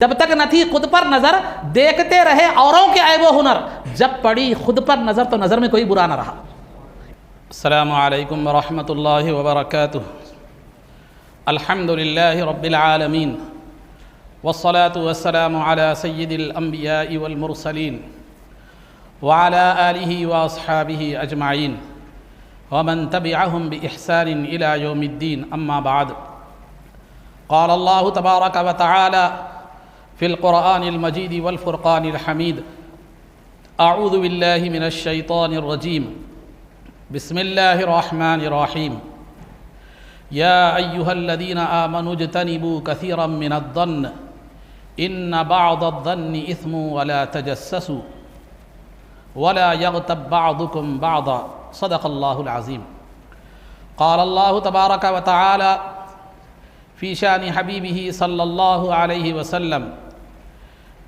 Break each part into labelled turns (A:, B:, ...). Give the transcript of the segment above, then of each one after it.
A: جب تک نہ تھی خود پر نظر دیکھتے رہے اوروں کے عیب و ہنر، جب پڑی خود پر نظر تو نظر میں کوئی برا نہ رہا۔ السلام علیکم ورحمۃ اللہ وبرکاتہ۔ الحمد للہ رب العالمین والصلاة والسلام علی سید الانبیاء والمرسلین وعلی آلہ واصحابہ اجمعین ومن تبعهم بإحسان إلى يوم الدین، اما بعد۔ قال اللہ تبارک وتعالی فی القرآن المجید والفرقان الحمید، اعوذ باللہ من الشیطان الرجیم، بسم اللہ الرحمن الرحیم، یا ایہا الذین آمنوا اجتنبوا کثیرا من الظن ان بعض الظن اثم ولا تجسسوا ولا یغتب بعضکم بعضا، صدق اللہ العظیم۔ قال اللہ تبارک وتعالی فی شان حبیبہ صلی اللہ علیہ وسلم،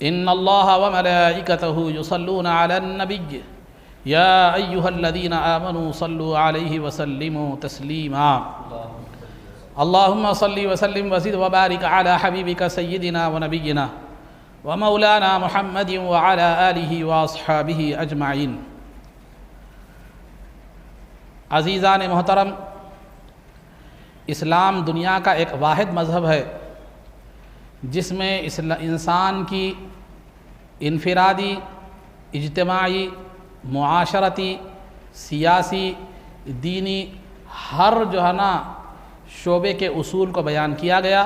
A: ان اللہ وملائکتہ یصلون علی النبی یا ایہا الذین آمنوا صلوا علیہ وسلموا تسلیما۔ اللہم صلی وسلم وزد وبارک علی حبیبک سیدنا ونبینا ومولانا محمد وعلی آلہ واصحابہ اجمعین۔ عزیزان محترم، اسلام دنیا کا ایک واحد مذہب ہے جس میں انسان کی انفرادی، اجتماعی، معاشرتی، سیاسی، دینی ہر شعبے کے اصول کو بیان کیا گیا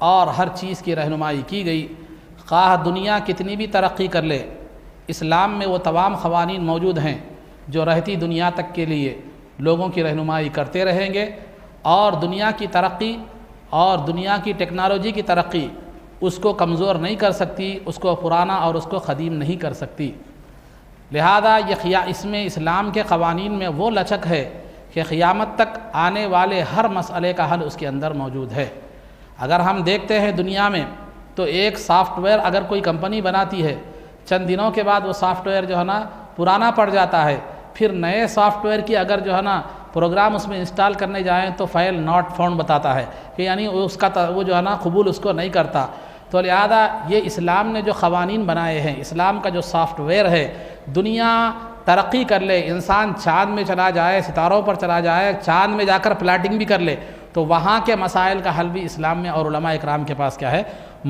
A: اور ہر چیز کی رہنمائی کی گئی۔ خواہ دنیا کتنی بھی ترقی کر لے، اسلام میں وہ تمام قوانین موجود ہیں جو رہتی دنیا تک کے لیے لوگوں کی رہنمائی کرتے رہیں گے، اور دنیا کی ترقی اور دنیا کی ٹیکنالوجی کی ترقی اس کو کمزور نہیں کر سکتی، اس کو پرانا اور اس کو قدیم نہیں کر سکتی۔ لہذا اس میں اسلام کے قوانین میں وہ لچک ہے کہ قیامت تک آنے والے ہر مسئلے کا حل اس کے اندر موجود ہے۔ اگر ہم دیکھتے ہیں دنیا میں تو ایک سافٹ ویئر اگر کوئی کمپنی بناتی ہے، چند دنوں کے بعد وہ سافٹ ویئر پرانا پڑ جاتا ہے، پھر نئے سافٹ ویئر کی اگر پروگرام اس میں انسٹال کرنے جائیں تو فائل ناٹ فاؤنڈ بتاتا ہے کہ یعنی اس کا وہ قبول اس کو نہیں کرتا۔ تو لہذا یہ اسلام نے جو قوانین بنائے ہیں، اسلام کا جو سافٹ ویئر ہے، دنیا ترقی کر لے، انسان چاند میں چلا جائے، ستاروں پر چلا جائے، چاند میں جا کر پلاٹنگ بھی کر لے، تو وہاں کے مسائل کا حل بھی اسلام میں اور علماء اکرام کے پاس کیا ہے،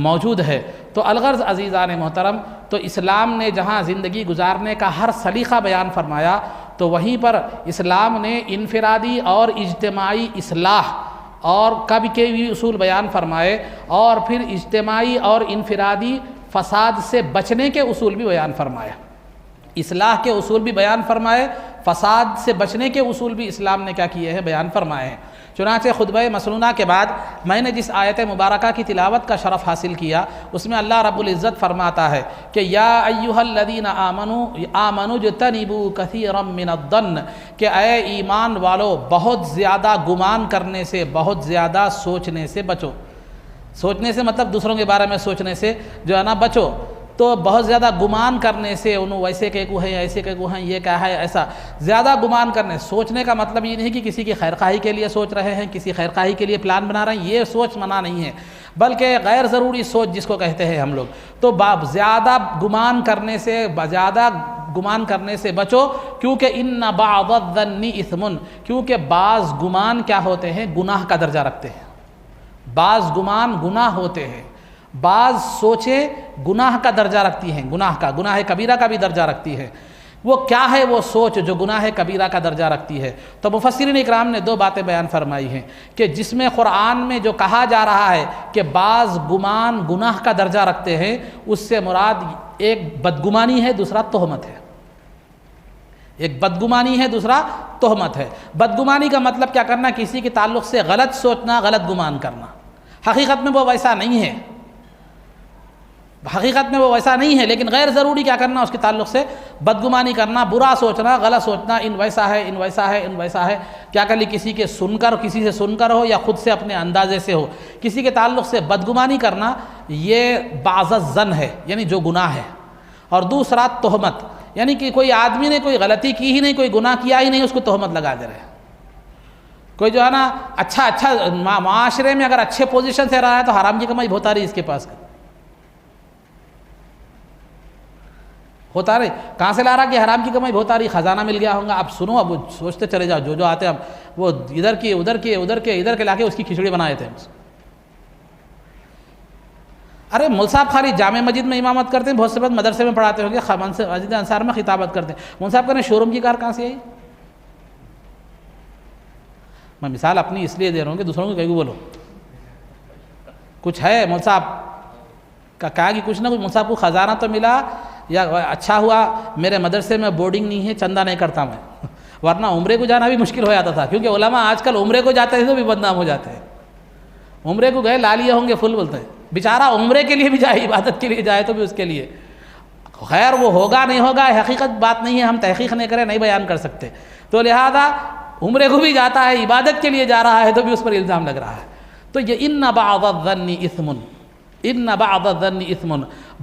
A: موجود ہے۔ تو الغرض عزیزان محترم، تو اسلام نے جہاں زندگی گزارنے کا ہر سلیقہ بیان فرمایا، تو وہیں پر اسلام نے انفرادی اور اجتماعی اصلاح اور کے بھی اصول بیان فرمائے، اور پھر اجتماعی اور انفرادی فساد سے بچنے کے اصول بھی بیان فرمائے۔ اصلاح کے اصول بھی بیان فرمائے، فساد سے بچنے کے اصول بھی اسلام نے کیا کیے ہیں، بیان فرمائے ہیں۔ چنانچہ خطبہ مسنونہ کے بعد میں نے جس آیت مبارکہ کی تلاوت کا شرف حاصل کیا، اس میں اللہ رب العزت فرماتا ہے کہ یا ایھا الذین آمنوا اجتنبوا کثیرا من الظن، کہ اے ایمان والو بہت زیادہ گمان کرنے سے، بہت زیادہ سوچنے سے بچو۔ سوچنے سے مطلب دوسروں کے بارے میں سوچنے سے بچو۔ تو بہت زیادہ گمان کرنے سے، انہوں ویسے کہ کو ہے، ایسے کہ کو ہیں، یہ کیا ہے، ایسا زیادہ گمان کرنے۔ سوچنے کا مطلب یہ نہیں کہ کسی کی خیرخواہی کے لیے سوچ رہے ہیں، کسی خیرخواہی کے لیے پلان بنا رہے ہیں، یہ سوچ منع نہیں ہے، بلکہ غیر ضروری سوچ جس کو کہتے ہیں ہم لوگ۔ تو زیادہ گمان کرنے سے بچو، کیونکہ ان بعض الظن اثم، کیونکہ بعض گمان کیا ہوتے ہیں، گناہ کا درجہ رکھتے ہیں۔ بعض گمان گناہ ہوتے ہیں، بعض سوچیں گناہ کا درجہ رکھتی ہیں، گناہ کبیرہ کا بھی درجہ رکھتی ہے۔ وہ کیا ہے وہ سوچ جو گناہ کبیرہ کا درجہ رکھتی ہے؟ تو مفسرین اکرام نے دو باتیں بیان فرمائی ہیں کہ جس میں قرآن میں جو کہا جا رہا ہے کہ بعض گمان گناہ کا درجہ رکھتے ہیں، اس سے مراد ایک بدگمانی ہے، دوسرا تہمت ہے۔ ایک بدگمانی ہے، دوسرا تہمت ہے۔ بدگمانی کا مطلب کیا کرنا، کسی کے تعلق سے غلط سوچنا، غلط گمان کرنا۔ حقیقت میں وہ ویسا نہیں ہے، لیکن غیر ضروری کیا کرنا، اس کے تعلق سے بدگمانی کرنا، برا سوچنا، غلط سوچنا، ان ویسا ہے، کیا کر لی کسی سے سن کر ہو یا خود سے اپنے اندازے سے ہو، کسی کے تعلق سے بدگمانی کرنا، یہ بعض الظن ہے، یعنی جو گناہ ہے۔ اور دوسرا تہمت، یعنی کہ کوئی آدمی نے کوئی غلطی کی ہی نہیں، کوئی گناہ کیا ہی نہیں، اس کو تہمت لگا دے رہے ہیں۔ کوئی جو ہے نا اچھا معاشرے میں اگر اچھے پوزیشن سے رہا ہے تو حرام کی کمائی بہت آ رہی ہے اس کے پاس، ہوتا رہے کہاں سے لا رہا کہ حرام کی کمائی بہت آ رہی، خزانہ مل گیا ہوگا. اب سنو، اب سوچتے چلے جاؤ، جو آتے ہیں اب وہ ادھر کے لا کے اس کی کھچڑی بنائے تھے. ارے مول صاحب خالی جامع مسجد میں امامت کرتے ہیں، بہت سے بات مدرسے میں پڑھاتے ہوں گے، مسجد انصار میں خطابت کرتے ہیں. مول صاحب کہنے شو روم کی کار کہاں سے آئی؟ میں مثال اپنی اس لیے دے رہا ہوں کہ دوسروں کو کہیں بولو کچھ ہے. مول صاحب کا کہا کہ کچھ نہ کچھ مول صاحب کو خزانہ تو ملا، یا اچھا ہوا میرے مدرسے میں بورڈنگ نہیں ہے، چندہ نہیں کرتا میں، ورنہ عمرے کو جانا بھی مشکل ہو جاتا تھا. کیونکہ علماء آج کل عمرے کو جاتے ہیں تو بھی بدنام ہو جاتے ہیں. عمرے کو گئے لا لیے ہوں گے فل بولتے ہیں، بیچارہ عمرے کے لیے بھی جائے، عبادت کے لیے جائے تو بھی اس کے لیے خیر وہ ہوگا نہیں ہوگا حقیقت بات نہیں ہے، ہم تحقیق نہیں کریں، نہیں بیان کر سکتے. تو لہذا عمرے کو بھی جاتا ہے، عبادت کے لیے جا رہا ہے تو بھی اس پر الزام لگ رہا ہے. تو یہ ان بعض الظن اثم، ان بعض الظن اثم،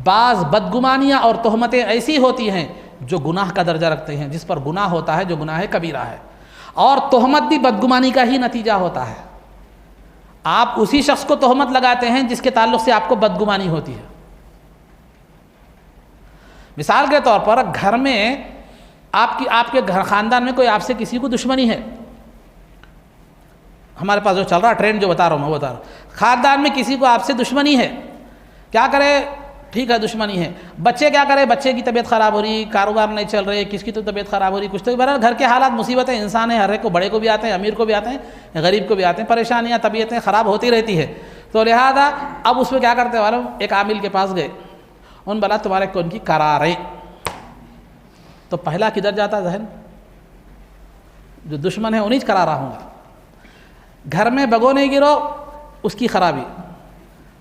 A: بعض بدگمانیاں اور تہمتیں ایسی ہوتی ہیں جو گناہ کا درجہ رکھتے ہیں، جس پر گناہ ہوتا ہے جو گناہ کبیرہ ہے. اور تہمت بھی بدگمانی کا ہی نتیجہ ہوتا ہے. آپ اسی شخص کو تہمت لگاتے ہیں جس کے تعلق سے آپ کو بدگمانی ہوتی ہے. مثال کے طور پر گھر میں آپ کے گھر خاندان میں کوئی آپ سے کسی کو دشمنی ہے. ہمارے پاس جو چل رہا ٹرینڈ جو بتا رہا ہوں میں بتا رہا ہوں، خاندان میں کسی کو آپ سے دشمنی ہے، کیا کرے؟ ٹھیک ہے دشمنی ہے. بچے کیا کرے؟ بچے کی طبیعت خراب ہو رہی، کاروبار نہیں چل رہے، کس کی تو طبیعت خراب ہو رہی، کچھ تو بہرحال گھر کے حالات مصیبتیں انسان ہے، ہر ایک کو، بڑے کو بھی آتے ہیں، امیر کو بھی آتے ہیں، غریب کو بھی آتے ہیں، پریشانیاں طبیعتیں خراب ہوتی رہتی ہے. تو لہذا اب اس میں کیا کرتے والوں ایک عامل کے پاس گئے، ان بلا تمہارے کون کی قراریں. تو پہلا کدھر جاتا ذہن؟ جو دشمن ہے انہیں کرا رہا ہوں گا. گھر میں بگونے گرو اس کی خرابی،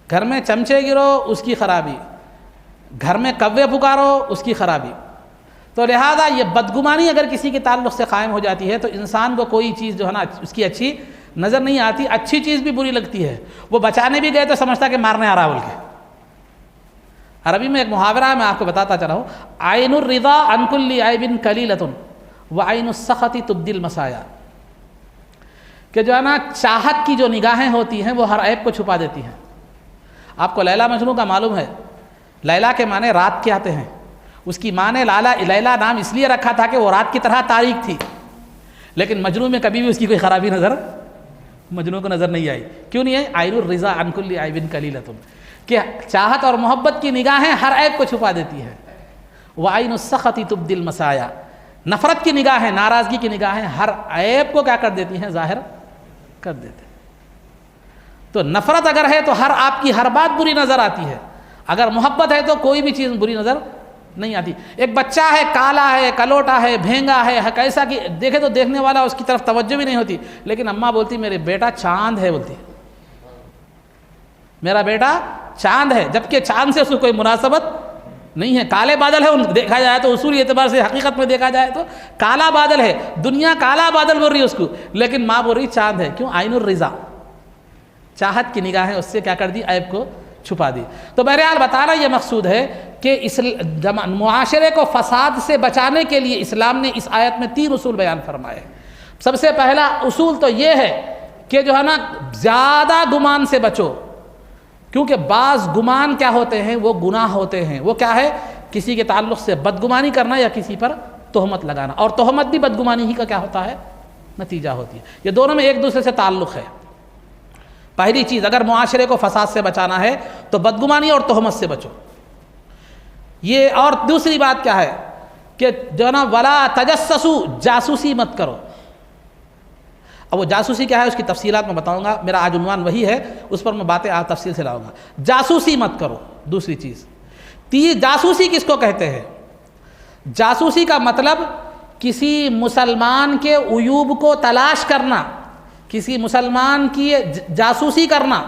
A: گھر میں چمچے گرو اس کی خرابی، گھر میں کوے پکارو اس کی خرابی. تو لہذا یہ بدگمانی اگر کسی کے تعلق سے قائم ہو جاتی ہے تو انسان کو کوئی چیز جو ہے نا اس کی اچھی نظر نہیں آتی، اچھی چیز بھی بری لگتی ہے. وہ بچانے بھی گئے تو سمجھتا کہ مارنے آ رہا بول کے. عربی میں ایک محاورہ ہے، میں آپ کو بتاتا چلا ہوں، عین الرضا عن کل عیب قلیلۃ وعین السخط تبدی المسایا، کہ جو ہے نا چاہت کی جو نگاہیں ہوتی ہیں وہ ہر عیب کو چھپا دیتی ہیں. آپ کو لیلا مجنوں کا معلوم ہے، لیلا کے معنی رات کے آتے ہیں. اس کی ماں نے لیلا نام اس لیے رکھا تھا کہ وہ رات کی طرح تاریک تھی، لیکن مجنوں میں کبھی بھی اس کی کوئی خرابی نظر مجنوں کو نظر نہیں آئی. کیوں نہیں ہے؟ عین الرضا عن کل عیب قلیلۃ، کہ چاہت اور محبت کی نگاہیں ہر عیب کو چھپا دیتی ہے. وعین السخط تبدی المسایا، نفرت کی نگاہیں، ناراضگی کی نگاہیں ہر عیب کو کیا کر دیتی ہیں؟ ظاہر کر دیتے. تو نفرت اگر ہے تو آپ کی ہر بات بری نظر آتی ہے، اگر محبت ہے تو کوئی بھی چیز بری نظر نہیں آتی. ایک بچہ ہے، کالا ہے، کلوٹا ہے، بھینگا ہے، کیسا کہ دیکھے تو دیکھنے والا اس کی طرف توجہ بھی نہیں ہوتی، لیکن اماں بولتی میرے بیٹا چاند ہے، بولتی میرا بیٹا چاند ہے، جبکہ چاند سے اس کو کوئی مناسبت نہیں ہے. کالے بادل ہے، دیکھا جائے تو اصولی اعتبار سے حقیقت میں دیکھا جائے تو کالا بادل ہے، دنیا کالا بادل بول رہی ہے اس کو، لیکن ماں بول رہی چاند ہے. کیوں؟ عین الرضا، چاہت کی نگاہیں اس سے کیا کر دی؟ عیب کو چھپا دی. تو بہرحال بتانا یہ مقصود ہے کہ معاشرے کو فساد سے بچانے کے لیے اسلام نے اس آیت میں 3 اصول بیان فرمائے. سب سے پہلا اصول تو یہ ہے کہ جو ہے نا زیادہ گمان سے بچو، کیونکہ بعض گمان کیا ہوتے ہیں؟ وہ گناہ ہوتے ہیں. وہ کیا ہے؟ کسی کے تعلق سے بدگمانی کرنا یا کسی پر تہمت لگانا، اور تہمت بھی بدگمانی ہی کا کیا ہوتا ہے؟ نتیجہ ہوتی ہے. یہ دونوں میں ایک دوسرے سے تعلق ہے. پہلی چیز، اگر معاشرے کو فساد سے بچانا ہے تو بدگمانی اور تہمت سے بچو. یہ اور دوسری بات کیا ہے کہ جو ہے نا ولا تجسسوا، جاسوسی مت کرو. اب وہ جاسوسی کیا ہے اس کی تفصیلات میں بتاؤں گا، میرا آج عنوان وہی ہے، اس پر میں باتیں تفصیل سے لاؤں گا. جاسوسی مت کرو. دوسری چیز، جاسوسی کس کو کہتے ہیں؟ جاسوسی کا مطلب کسی مسلمان کے عیوب کو تلاش کرنا، کسی مسلمان کی جاسوسی کرنا،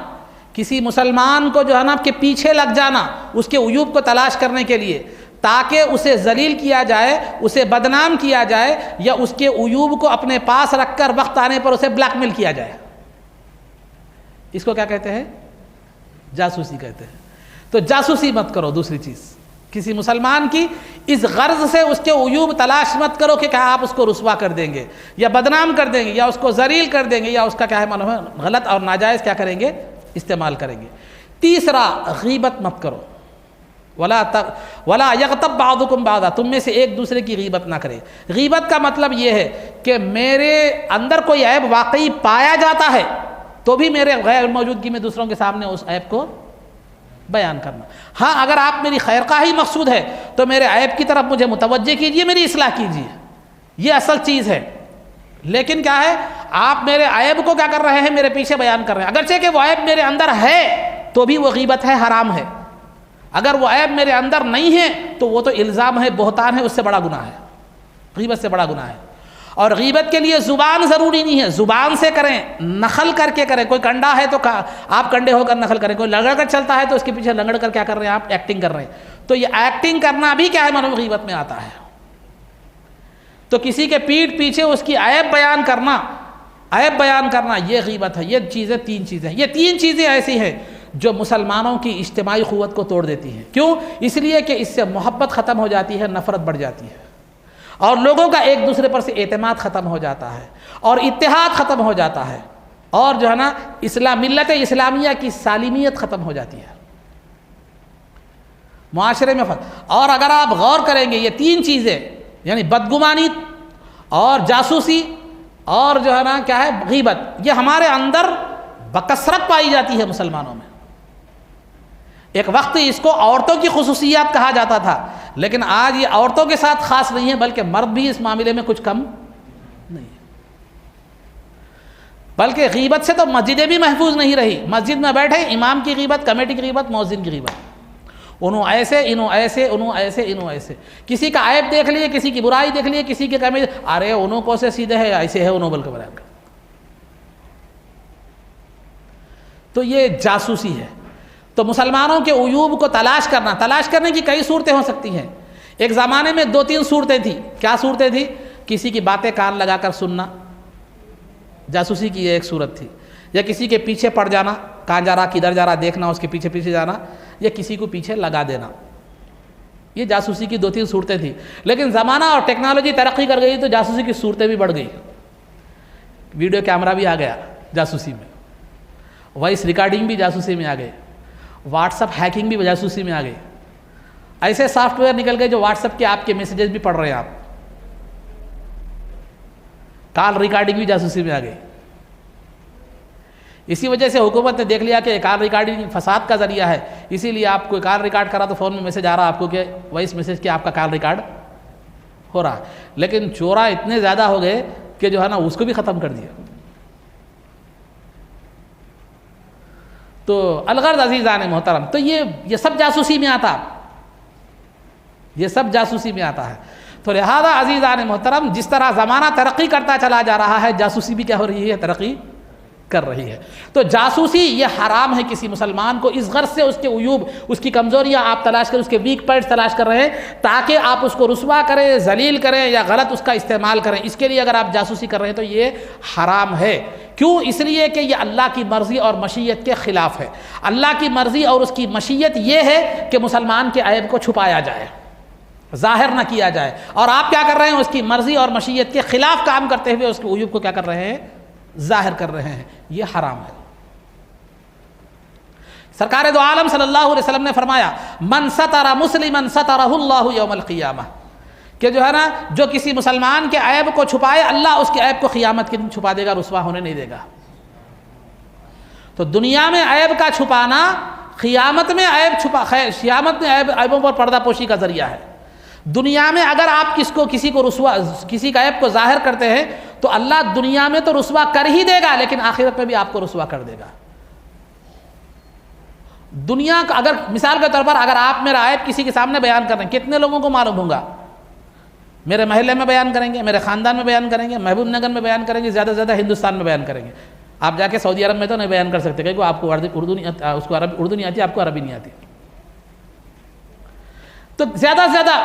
A: کسی مسلمان کو جو ہے نا کہ پیچھے لگ جانا اس کے عیوب کو تلاش کرنے کے لیے، تاکہ اسے ذلیل کیا جائے، اسے بدنام کیا جائے، یا اس کے عیوب کو اپنے پاس رکھ کر وقت آنے پر اسے بلیک میل کیا جائے. اس کو کیا کہتے ہیں؟ جاسوسی کہتے ہیں. تو جاسوسی مت کرو. دوسری چیز، کسی مسلمان کی اس غرض سے اس کے عیوب تلاش مت کرو کہ کیا آپ اس کو رسوا کر دیں گے یا بدنام کر دیں گے یا اس کو ذلیل کر دیں گے یا اس کا کیا ہے معلوم ہے غلط اور ناجائز کیا کریں گے؟ استعمال کریں گے. تیسرا، غیبت مت کرو. ولا یغتب بعضکم بعضا، تم میں سے ایک دوسرے کی غیبت نہ کرے۔ غیبت کا مطلب یہ ہے کہ میرے اندر کوئی عیب واقعی پایا جاتا ہے تو بھی میرے غیر موجودگی میں دوسروں کے سامنے اس عیب کو بیان کرنا۔ ہاں اگر آپ میری خیرخواہی مقصود ہے تو میرے عیب کی طرف مجھے متوجہ کیجئے، میری اصلاح کیجئے، یہ اصل چیز ہے۔ لیکن کیا ہے، آپ میرے عیب کو کیا کر رہے ہیں، میرے پیچھے بیان کر رہے ہیں، اگرچہ کہ وہ عیب میرے اندر ہے تو بھی وہ غیبت ہے، حرام ہے۔ اگر وہ عیب میرے اندر نہیں ہے تو وہ تو الزام ہے، بہتان ہے، اس سے بڑا گناہ ہے، غیبت سے بڑا گناہ ہے۔ اور غیبت کے لیے زبان ضروری نہیں ہے، زبان سے کریں، نخل کر کے کریں۔ کوئی کنڈا ہے تو آپ کنڈے ہو کر نخل کریں، کوئی لنگڑ کر چلتا ہے تو اس کے پیچھے لنگڑ کر کیا کر رہے ہیں، آپ ایکٹنگ کر رہے ہیں۔ تو یہ ایکٹنگ کرنا بھی کیا ہے، معلوم غیبت میں آتا ہے۔ تو کسی کے پیٹھ پیچھے اس کی عیب بیان کرنا یہ غیبت ہے۔ یہ چیزیں تین چیزیں، یہ تین چیزیں ایسی ہیں جو مسلمانوں کی اجتماعی قوت کو توڑ دیتی ہیں۔ کیوں؟ اس لیے کہ اس سے محبت ختم ہو جاتی ہے، نفرت بڑھ جاتی ہے، اور لوگوں کا ایک دوسرے پر سے اعتماد ختم ہو جاتا ہے، اور اتحاد ختم ہو جاتا ہے، اور جو ہے نا ملت اسلامیہ کی سالمیت ختم ہو جاتی ہے معاشرے میں۔ اور اگر آپ غور کریں گے، یہ تین چیزیں یعنی بدگمانی اور جاسوسی اور جو ہے نا کیا ہے غیبت، یہ ہمارے اندر بکثرت پائی جاتی ہے مسلمانوں میں۔ ایک وقت اس کو عورتوں کی خصوصیات کہا جاتا تھا، لیکن آج یہ عورتوں کے ساتھ خاص نہیں ہے، بلکہ مرد بھی اس معاملے میں کچھ کم نہیں ہے۔ بلکہ غیبت سے تو مسجدیں بھی محفوظ نہیں رہی۔ مسجد میں بیٹھے امام کی غیبت، کمیٹی کی غیبت، مؤذن کی غیبت، انہوں ایسے، انہوں ایسے، انہوں ایسے، انہوں ایسے، کسی کا عیب دیکھ لیے، کسی کی برائی دیکھ لیے، کسی کے کمی، ارے انہوں کو سے سیدھے ہے، ایسے ہے انہوں، بلکہ بیان کر۔ تو یہ جاسوسی ہے۔ تو مسلمانوں کے عیوب کو تلاش کرنے کی کئی صورتیں ہو سکتی ہیں۔ ایک زمانے میں 2-3 صورتیں تھیں۔ کیا صورتیں تھیں؟ کسی کی باتیں کان لگا کر سننا، جاسوسی کی یہ ایک صورت تھی، یا کسی کے پیچھے پڑ جانا، کہاں جا رہا، کدھر جا رہا دیکھنا، اس کے پیچھے پیچھے جانا، یا کسی کو پیچھے لگا دینا۔ یہ جاسوسی کی 2-3 صورتیں تھیں۔ لیکن زمانہ اور ٹیکنالوجی ترقی کر گئی تو جاسوسی کی صورتیں بھی بڑھ گئی۔ ویڈیو کیمرہ بھی آ گیا جاسوسی میں، وائس ریکارڈنگ بھی جاسوسی میں آ گئے، واٹس ایپ ہیکنگ بھی جاسوسی میں آ گئی۔ ایسے سافٹ ویئر نکل گئے جو واٹس ایپ کے آپ کے میسیجز بھی پڑھ رہے ہیں آپ۔ کال ریکارڈنگ بھی جاسوسی میں آ گئی۔ اسی وجہ سے حکومت نے دیکھ لیا کہ کال ریکارڈنگ فساد کا ذریعہ ہے، اسی لیے آپ کوئی کال ریکارڈ کرا تو فون میں میسج آ رہا آپ کو کہ وائس میسج کہ آپ کا کال ریکارڈ ہو رہا۔ لیکن چورا اتنے زیادہ ہو گئے کہ جو ہے نا اس کو بھی ختم کر دیا۔ تو الغرض عزیزان محترم، تو یہ سب جاسوسی میں آتا، یہ سب جاسوسی میں آتا ہے۔ تو لہذا عزیزان محترم، جس طرح زمانہ ترقی کرتا چلا جا رہا ہے، جاسوسی بھی کیا ہو رہی ہے، ترقی کر رہی ہے۔ تو جاسوسی یہ حرام ہے کسی مسلمان کو، اس غرض سے اس کے عیوب، اس کی کمزوریاں آپ تلاش کریں، اس کے ویک پوائنٹس تلاش کر رہے ہیں تاکہ آپ اس کو رسوا کریں، ذلیل کریں یا غلط اس کا استعمال کریں۔ اس کے لیے اگر آپ جاسوسی کر رہے ہیں تو یہ حرام ہے۔ کیوں؟ اس لیے کہ یہ اللہ کی مرضی اور مشیت کے خلاف ہے۔ اللہ کی مرضی اور اس کی مشیت یہ ہے کہ مسلمان کے عیب کو چھپایا جائے، ظاہر نہ کیا جائے، اور آپ کیا کر رہے ہیں، اس کی مرضی اور مشیت کے خلاف کام کرتے ہوئے اس کے عیوب کو کیا کر رہے ہیں، ظاہر کر رہے ہیں۔ یہ حرام ہے۔ سرکار دو عالم صلی اللہ علیہ وسلم نے فرمایا، من ستر مسلما سترہ اللہ یوم القیامہ، کہ جو ہے نا جو کسی مسلمان کے عیب کو چھپائے، اللہ اس کے عیب کو قیامت کے دن چھپا دے گا، رسوا ہونے نہیں دے گا۔ تو دنیا میں عیب کا چھپانا قیامت میں قیامت میں عیبوں پر پردہ پوشی کا ذریعہ ہے۔ دنیا میں اگر آپ کسی کا عیب کو ظاہر کرتے ہیں تو اللہ دنیا میں تو رسوا کر ہی دے گا، لیکن آخرت میں بھی آپ کو رسوا کر دے گا۔ دنیا کا اگر مثال کے طور پر اگر آپ میرا عیب کسی کے سامنے بیان کر رہے ہیں، کتنے لوگوں کو معلوم ہوگا؟ میرے محلے میں بیان کریں گے، میرے خاندان میں بیان کریں گے، محبوب نگر میں بیان کریں گے، زیادہ سے زیادہ ہندوستان میں بیان کریں گے۔ آپ جا کے سعودی عرب میں تو نہیں بیان کر سکتے کہ آپ کو اردو نہیں آتی، آپ کو عربی نہیں آتی۔ تو زیادہ سے زیادہ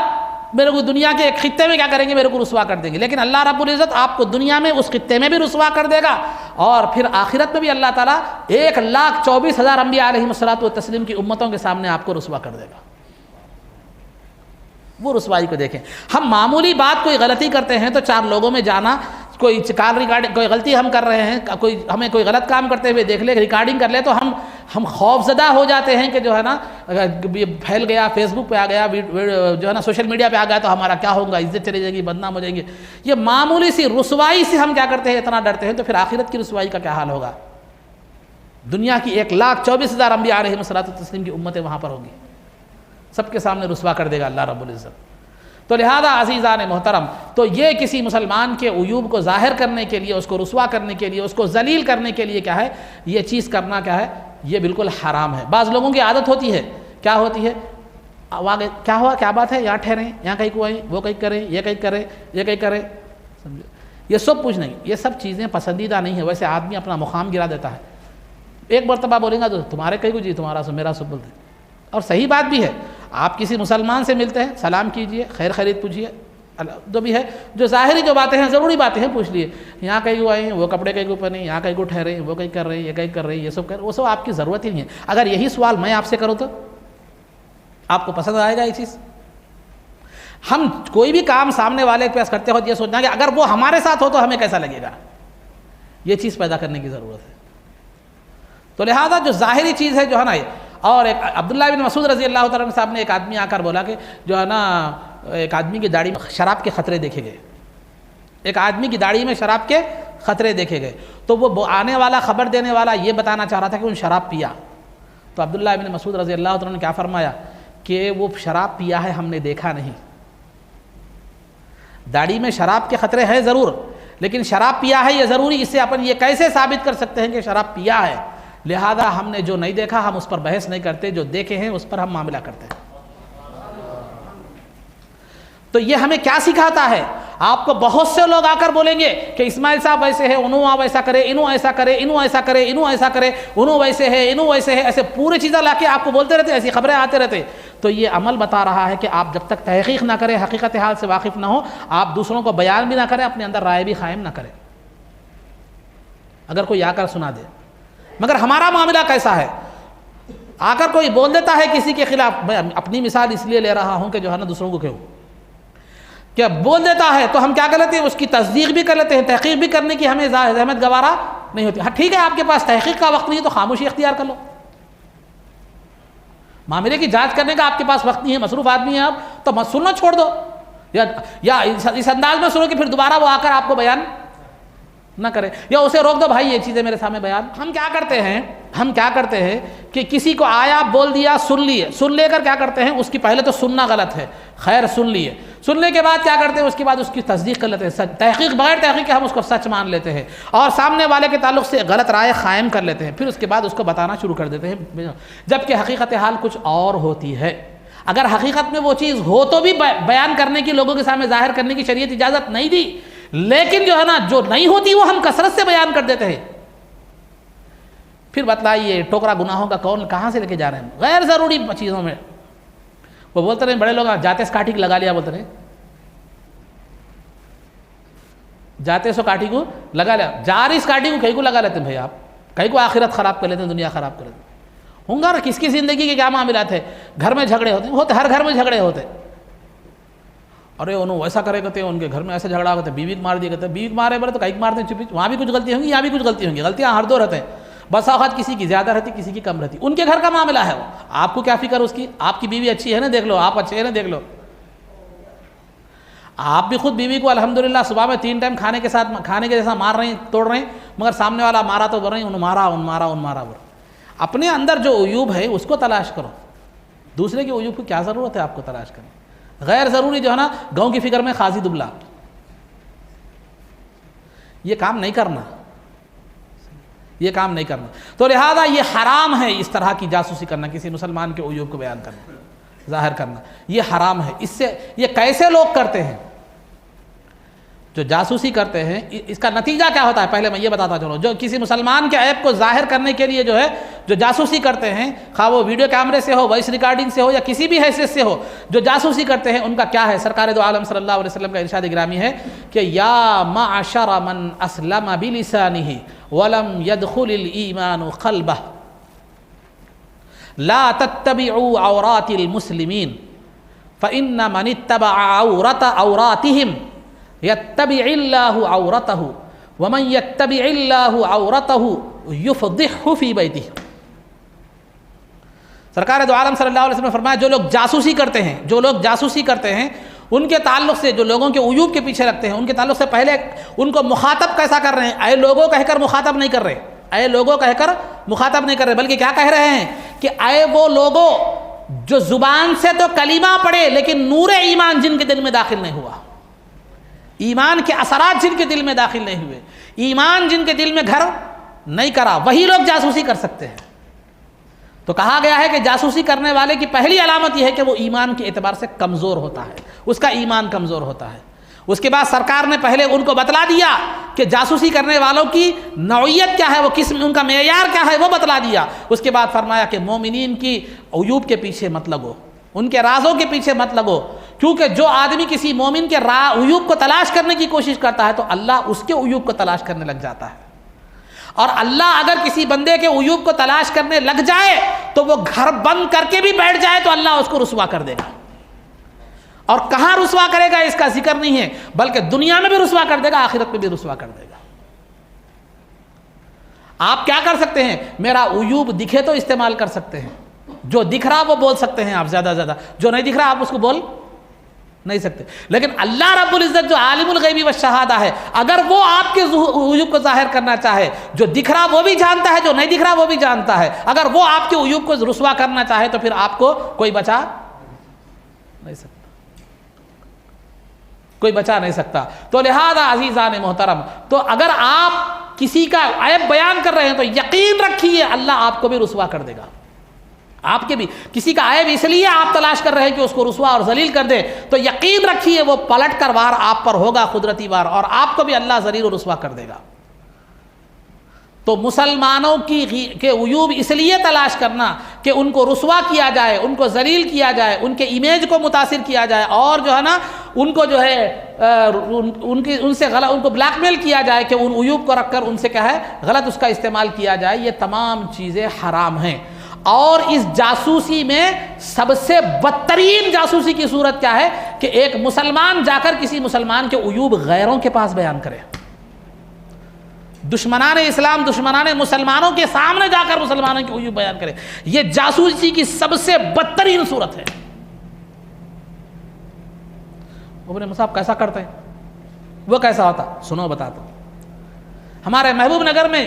A: میرے کو دنیا کے ایک خطے میں کیا کریں گے، میرے کو رسوا کر دیں گے، لیکن اللہ رب العزت آپ کو دنیا میں اس خطے میں بھی رسوا کر دے گا، اور پھر آخرت میں بھی اللہ تعالیٰ 1,24,000 انبیاء علیہم الصلوۃ والتسلیم کی امتوں کے سامنے آپ کو رسوا کر دے گا۔ وہ رسوائی کو دیکھیں۔ ہم معمولی بات کوئی غلطی کرتے ہیں تو 4 لوگوں میں جانا کوئی ریکارڈنگ کوئی غلطی ہم کر رہے ہیں، کوئی ہمیں کوئی غلط کام کرتے ہوئے دیکھ لے، ریکارڈنگ کر لے، تو ہم خوف زدہ ہو جاتے ہیں کہ جو ہے نا یہ پھیل گیا، فیس بک پہ آ گیا، جو ہے نا سوشل میڈیا پہ آ گیا تو ہمارا کیا ہوگا، عزت چلی جائے گی، بدنام ہو جائیں گے۔ یہ معمولی سی رسوائی سے ہم کیا کرتے ہیں، اتنا ڈرتے ہیں، تو پھر آخرت کی رسوائی کا کیا حال ہوگا؟ دنیا کی 1,24,000 انبیاء علیہم الصلوۃ والتسلیم کی امتیں وہاں پر ہوگی، سب کے سامنے رسوا کر دے گا اللہ رب العزت۔ تو لہذا عزیزان محترم، تو یہ کسی مسلمان کے عیوب کو ظاہر کرنے کے لیے، اس کو رسوا کرنے کے لیے، اس کو ذلیل کرنے کے لیے کیا ہے، یہ چیز کرنا کیا ہے، یہ بالکل حرام ہے۔ بعض لوگوں کی عادت ہوتی ہے، کیا ہوتی ہے، آگے کیا ہوا، کیا بات ہے، یہاں ٹھہریں، یہاں کہیں کو آئیں، وہ کہیں کریں، یہ کہیں کریں، یہ کہیں کریں، سمجھے، یہ سب کچھ نہیں، یہ سب چیزیں پسندیدہ نہیں ہیں۔ ویسے آدمی اپنا مقام گرا دیتا ہے، ایک مرتبہ بولیں گا تو تمہارے کہیں کو جی، تمہارا سو میرا سو بولتے، اور صحیح بات بھی ہے۔ آپ کسی مسلمان سے ملتے ہیں، سلام کیجئے، خیر خیریت پوچھیے، جو بھی ہے، جو ظاہری جو باتیں ہیں، ضروری باتیں ہیں، پوچھ لیے، یہاں کہیں کو آئے ہیں، وہ کپڑے کہیں کو پہنے، یہاں کہیں کو ٹھہرے ہیں، وہ کہیں کر رہے ہیں، یہ کہیں کر رہے ہیں، یہ سب کر رہے ہیں، وہ سب آپ کی ضرورت ہی نہیں ہے۔ اگر یہی سوال میں آپ سے کروں تو آپ کو پسند آئے گا یہ چیز؟ ہم کوئی بھی کام سامنے والے کے پاس کرتے ہو، یہ سوچنا کہ اگر وہ ہمارے ساتھ ہو تو ہمیں کیسا لگے گا، یہ چیز پیدا کرنے کی ضرورت ہے۔ تو لہذا جو ظاہری چیز ہے جو ہے نا، اور ایک عبداللہ بن مسعود رضی اللہ تعالیٰ عنہ صاحب نے ایک آدمی آ کر بولا کہ جو ہے نا ایک آدمی کی داڑھی میں شراب کے خطرے دیکھے گئے، ایک آدمی کی داڑھی میں شراب کے خطرے دیکھے گئے، تو وہ آنے والا، خبر دینے والا یہ بتانا چاہ رہا تھا کہ انہوں نے شراب پیا۔ تو عبداللہ بن مسعود رضی اللہ تعالیٰ نے کیا فرمایا کہ وہ شراب پیا ہے، ہم نے دیکھا نہیں۔ داڑھی میں شراب کے خطرے ہیں ضرور، لیکن شراب پیا ہے یہ ضروری، اس سے اپن یہ کیسے ثابت کر سکتے ہیں کہ شراب پیا ہے؟ لہذا ہم نے جو نہیں دیکھا ہم اس پر بحث نہیں کرتے، جو دیکھے ہیں اس پر ہم معاملہ کرتے ہیں۔ تو یہ ہمیں کیا سکھاتا ہے؟ آپ کو بہت سے لوگ آ کر بولیں گے کہ اسماعیل صاحب ایسے ہیں، انہوں آپ ایسا کرے، انہوں ایسا کرے، انہوں ایسا کرے، انہوں ایسا کرے، انہوں ویسے ہے، انہوں ویسے ہے، ایسے پورے چیزیں لا کے آپ کو بولتے رہتے، ایسی خبریں آتے رہتے۔ تو یہ عمل بتا رہا ہے کہ آپ جب تک تحقیق نہ کریں، حقیقت حال سے واقف نہ ہو، آپ دوسروں کو بیان بھی نہ کریں، اپنے اندر رائے بھی قائم نہ کریں۔ اگر کوئی آ کر سنا دے، مگر ہمارا معاملہ کیسا ہے؟ آ کر کوئی بول دیتا ہے کسی کے خلاف، میں اپنی مثال اس لیے لے رہا ہوں کہ جو ہے نا دوسروں کو کہوں، کہ بول دیتا ہے تو ہم کیا کر لیتے ہیں، اس کی تصدیق بھی کر لیتے ہیں، تحقیق بھی کرنے کی ہمیں زحمت گوارا نہیں ہوتی۔ ہاں ٹھیک ہے، آپ کے پاس تحقیق کا وقت نہیں ہے تو خاموشی اختیار کر لو، معاملے کی جانچ کرنے کا آپ کے پاس وقت نہیں ہے، مصروف آدمی ہیں آپ، تو مت سننا چھوڑ دو، یا اس انداز میں سنو کہ پھر دوبارہ وہ آ کر آپ کو بیان نہ کرے، یا اسے روک دو، بھائی یہ چیزیں میرے سامنے بیان۔ ہم کیا کرتے ہیں کہ کسی کو آیا بول دیا، سن لے کر کیا کرتے ہیں، اس کی پہلے تو سننا غلط ہے، خیر سن لیے، سننے کے بعد کیا کرتے ہیں، اس کے بعد اس کی تصدیق کر لیتے ہیں، تحقیق بغیر تحقیق کے ہم اس کو سچ مان لیتے ہیں، اور سامنے والے کے تعلق سے غلط رائے قائم کر لیتے ہیں، پھر اس کے بعد اس کو بتانا شروع کر دیتے ہیں، جبکہ حقیقت حال کچھ اور ہوتی ہے۔ اگر حقیقت میں وہ چیز ہو تو بھی بیان کرنے کی، لوگوں کے سامنے ظاہر کرنے کی شریعت اجازت نہیں دی، لیکن جو ہے نا جو نہیں ہوتی وہ ہم کثرت سے بیان کر دیتے ہیں۔ پھر بتلائیے ٹوکرا گناہوں کا کہاں سے لے کے جا رہے ہیں، غیر ضروری چیزوں میں۔ وہ بولتے رہے بڑے لوگ، جاتے سے کاٹھی لگا لیا، بولتے رہے جاتے سو کاٹھی کو لگا لیا، جا رہی اس کاٹھی کو کہیں کو لگا لیتے ہیں، بھائی آپ کہیں کو آخرت خراب کر لیتے ہیں، دنیا خراب کر لیتے ہیں۔ ہوں گا کس کی زندگی کے کیا معاملات ہیں، گھر میں جھگڑے ہوتے، ہر گھر میں جھگڑے ہوتے، ارے انہوں ایسا کرے کرتے ہیں، ان کے گھر میں ایسا جھگڑا ہوتا ہے، بیوی کو مار دیا کرتے ہیں، بیوی کو مارے بڑے تو کہیں مارتے ہیں، وہاں بھی کچھ غلطی ہوں گی، یہاں بھی کچھ غلطی ہوں گی، غلطیاں ہر دو رہتے ہیں، بس اوقات کسی کی زیادہ رہتی، کسی کی کم رہتی، ان کے گھر کا معاملہ ہے وہ، آپ کو کیا فکر اس کی، آپ کی بیوی اچھی ہے نا دیکھ لو، آپ اچھے ہیں نا دیکھ لو، آپ بھی خود بیوی کو الحمدللہ صبح میں 3 ٹائم کھانے کے جیسا مار رہے ہیں، توڑ رہے ہیں، مگر سامنے والا مارا تو بول رہے ہیں ان مارا۔ اپنے اندر جو عیوب ہے اس کو تلاش کرو، دوسرے کے عیوب کو کیا ضرورت ہے آپ کو تلاش کرنے؟ غیر ضروری جو ہے نا گاؤں کی فکر میں خاصی دبلا، یہ کام نہیں کرنا، تو لہذا یہ حرام ہے اس طرح کی جاسوسی کرنا، کسی مسلمان کے عیوب کو بیان کرنا، ظاہر کرنا، یہ حرام ہے۔ اس سے یہ کیسے لوگ کرتے ہیں جو جاسوسی کرتے ہیں، اس کا نتیجہ کیا ہوتا ہے پہلے میں یہ بتاتا چلوں۔ جو کسی مسلمان کے عیب کو ظاہر کرنے کے لیے جو ہے جو جاسوسی کرتے ہیں، خواہ وہ ویڈیو کیمرے سے ہو، وائس ریکارڈنگ سے ہو، یا کسی بھی حیثیت سے ہو، جو جاسوسی کرتے ہیں ان کا کیا ہے؟ سرکار دو عالم صلی اللہ علیہ وسلم کا ارشاد گرامی ہے کہ یا معشر من اسلم بلسانہ ولم يدخل الایمان قلبہ لا تتبعوا عورات المسلمین فإن من اتبع عوراتهم یتبع اللہ عورتہ ومن یتبع اللہ عورتہ یفضحہ فی بیتہ. سرکار دو عالم صلی اللہ علیہ وسلم نے فرمایا جو لوگ جاسوسی کرتے ہیں ان کے تعلق سے، جو لوگوں کے عیوب کے پیچھے رکھتے ہیں ان کے تعلق سے پہلے ان کو مخاطب کیسا کر رہے ہیں؟ اے لوگوں کہہ کر مخاطب نہیں کر رہے، بلکہ کیا کہہ رہے ہیں کہ اے وہ لوگوں جو زبان سے تو کلمہ پڑھے لیکن نور ایمان جن کے دل میں داخل نہیں ہوا، ایمان کے اثرات جن کے دل میں داخل نہیں ہوئے، ایمان جن کے دل میں گھر نہیں کرا، وہی لوگ جاسوسی کر سکتے ہیں. تو کہا گیا ہے کہ جاسوسی کرنے والے کی پہلی علامت یہ ہے کہ وہ ایمان کے اعتبار سے کمزور ہوتا ہے، اس کا ایمان کمزور ہوتا ہے. اس کے بعد سرکار نے پہلے ان کو بتلا دیا کہ جاسوسی کرنے والوں کی نوعیت کیا ہے، وہ قسم، ان کا معیار کیا ہے وہ بتلا دیا. اس کے بعد فرمایا کہ مومنین کی عیوب کے پیچھے مت لگو، ان کے رازوں کے پیچھے مت لگو، کیونکہ جو آدمی کسی مومن کے عیوب کو تلاش کرنے کی کوشش کرتا ہے تو اللہ اس کے عیوب کو تلاش کرنے لگ جاتا ہے. اور اللہ اگر کسی بندے کے عیوب کو تلاش کرنے لگ جائے تو وہ گھر بند کر کے بھی بیٹھ جائے تو اللہ اس کو رسوا کر دے گا. اور کہاں رسوا کرے گا اس کا ذکر نہیں ہے، بلکہ دنیا میں بھی رسوا کر دے گا، آخرت میں بھی رسوا کر دے گا. آپ کیا کر سکتے ہیں؟ میرا عیوب دکھے تو استعمال کر سکتے ہیں، جو دکھ رہا وہ بول سکتے ہیں آپ زیادہ زیادہ، جو نہیں دکھ رہا آپ اس کو بول نہیں سکتے. لیکن اللہ رب العزت جو عالم الغیب والشہادہ ہے، اگر وہ آپ کے عیوب کو ظاہر کرنا چاہے، جو دکھ رہا وہ بھی جانتا ہے، جو نہیں دکھ رہا وہ بھی جانتا ہے، اگر وہ آپ کے عیوب کو رسوا کرنا چاہے تو پھر آپ کو کوئی بچا نہیں سکتا، کوئی بچا نہیں سکتا. تو لہذا عزیزان محترم، تو اگر آپ کسی کا عیب بیان کر رہے ہیں تو یقین رکھیے اللہ آپ کو بھی رسوا کر دے گا. آپ کے بھی کسی کا عیب اس لیے آپ تلاش کر رہے ہیں کہ اس کو رسوا اور ذلیل کر دے، تو یقین رکھیے وہ پلٹ کر وار آپ پر ہوگا، قدرتی وار، اور آپ کو بھی اللہ ذلیل و رسوا کر دے گا. تو مسلمانوں کے عیوب اس لیے تلاش کرنا کہ ان کو رسوا کیا جائے، ان کو ذلیل کیا جائے، ان کے امیج کو متاثر کیا جائے، اور جو ہے نا ان کو جو ہے ان سے غلط، ان کو بلیک میل کیا جائے کہ ان عیوب کو رکھ کر ان سے کیا ہے غلط اس کا استعمال کیا جائے، یہ تمام چیزیں حرام ہیں. اور اس جاسوسی میں سب سے بدترین جاسوسی کی صورت کیا ہے کہ ایک مسلمان جا کر کسی مسلمان کے عیوب غیروں کے پاس بیان کرے. دشمنان اسلام، دشمنان مسلمانوں کے سامنے جا کر مسلمانوں کے عیوب بیان کرے. یہ جاسوسی کی سب سے بدترین صورت ہے. ابن مصعب کیسا کرتے ہیں؟ وہ کیسا ہوتا؟ سنو بتاتا ہوں. ہمارے محبوب نگر میں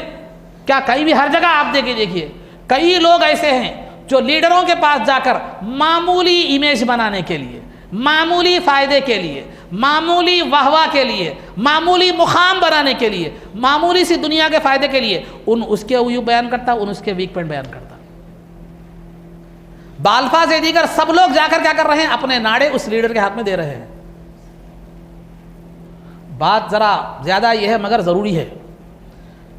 A: کیا کہیں بھی ہر جگہ آپ دیکھیے کئی لوگ ایسے ہیں جو لیڈروں کے پاس جا کر معمولی امیج بنانے کے لیے، معمولی فائدے کے لیے، معمولی واہ کے لیے، معمولی مقام بنانے کے لیے، معمولی سی دنیا کے فائدے کے لیے اس کے عیوب بیان کرتا، اس کے ویک پوائنٹ بیان کرتا. بالفاظ دیگر سب لوگ جا کر کیا کر رہے ہیں؟ اپنے ناڑے اس لیڈر کے ہاتھ میں دے رہے ہیں. بات ذرا زیادہ یہ ہے مگر ضروری ہے،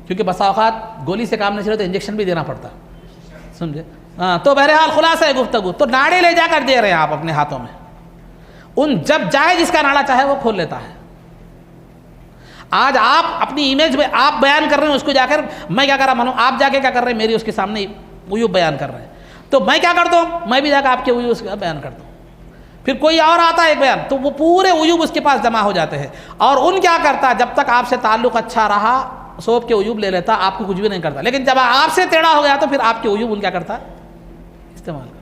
A: کیونکہ بسا اوقات گولی سے کام نہیں چلے تو انجیکشن بھی دینا پڑتا، سمجھے؟ تو بہرحال خلاصہ ہے گفتگو، تو ناڑے لے جا کر دے رہے ہیں آپ اپنے ہاتھوں میں. ان جب چاہے جس کا ناڑا چاہے وہ کھول لیتا ہے. آج آپ اپنی امیج میں آپ بیان کر رہے ہیں اس کو جا کر، میں کیا کر رہا مانو آپ جا کے کیا کر رہے ہیں میری اس کے سامنے عیوب بیان کر رہے ہیں، تو میں کیا کرتا ہوں؟ میں بھی جا کے آپ کے عیوب اس کا بیان کرتا ہوں. پھر کوئی اور آتا ہے ایک بیان تو وہ پورے عیوب اس کے پاس جمع ہو جاتے ہیں. اور ان کیا کرتا، جب تک آپ سے تعلق اچھا رہا سوب کے عیوب لے لیتا، آپ کو کچھ بھی نہیں کرتا. لیکن جب آپ سے ٹیڑھا ہو گیا تو پھر آپ کے عیوب ان کیا کرتا؟ استعمال کرتا.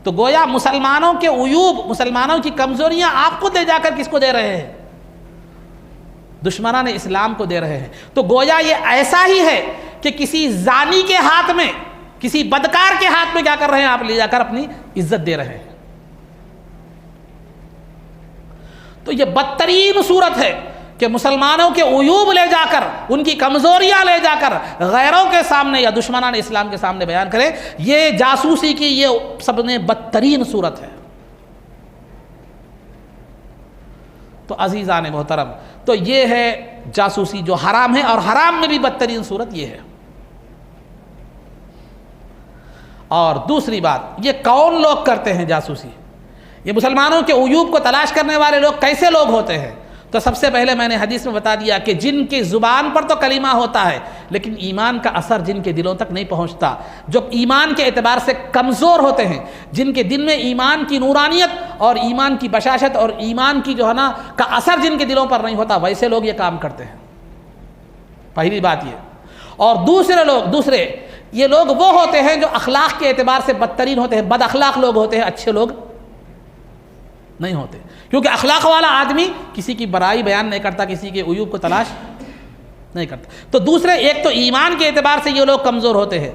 A: تو گویا مسلمانوں کے عیوب، مسلمانوں کی کمزوریاں آپ کو دے جا کر کس کو دے رہے ہیں؟ دشمنان اسلام کو دے رہے ہیں. تو گویا یہ ایسا ہی ہے کہ کسی زانی کے ہاتھ میں، کسی بدکار کے ہاتھ میں کیا کر رہے ہیں آپ؟ لے جا کر اپنی عزت دے رہے ہیں. تو یہ بدترین صورت ہے کہ مسلمانوں کے عیوب لے جا کر، ان کی کمزوریاں لے جا کر غیروں کے سامنے یا دشمنان اسلام کے سامنے بیان کرے. یہ جاسوسی کی یہ سب نے بدترین صورت ہے. تو عزیزان محترم، تو یہ ہے جاسوسی جو حرام ہے، اور حرام میں بھی بدترین صورت یہ ہے. اور دوسری بات، یہ کون لوگ کرتے ہیں جاسوسی؟ یہ مسلمانوں کے عیوب کو تلاش کرنے والے لوگ کیسے لوگ ہوتے ہیں؟ تو سب سے پہلے میں نے حدیث میں بتا دیا کہ جن کی زبان پر تو کلمہ ہوتا ہے لیکن ایمان کا اثر جن کے دلوں تک نہیں پہنچتا، جو ایمان کے اعتبار سے کمزور ہوتے ہیں، جن کے دل میں ایمان کی نورانیت اور ایمان کی بشاشت اور ایمان کی جو ہے نا کا اثر جن کے دلوں پر نہیں ہوتا، ویسے لوگ یہ کام کرتے ہیں. پہلی بات یہ. اور دوسرے یہ لوگ وہ ہوتے ہیں جو اخلاق کے اعتبار سے بدترین ہوتے ہیں، بد اخلاق لوگ ہوتے ہیں، اچھے لوگ نہیں ہوتے. کیونکہ اخلاق والا آدمی کسی کی برائی بیان نہیں کرتا، کسی کے عیوب کو تلاش نہیں کرتا. تو دوسرے، ایک تو ایمان کے اعتبار سے یہ لوگ کمزور ہوتے ہیں،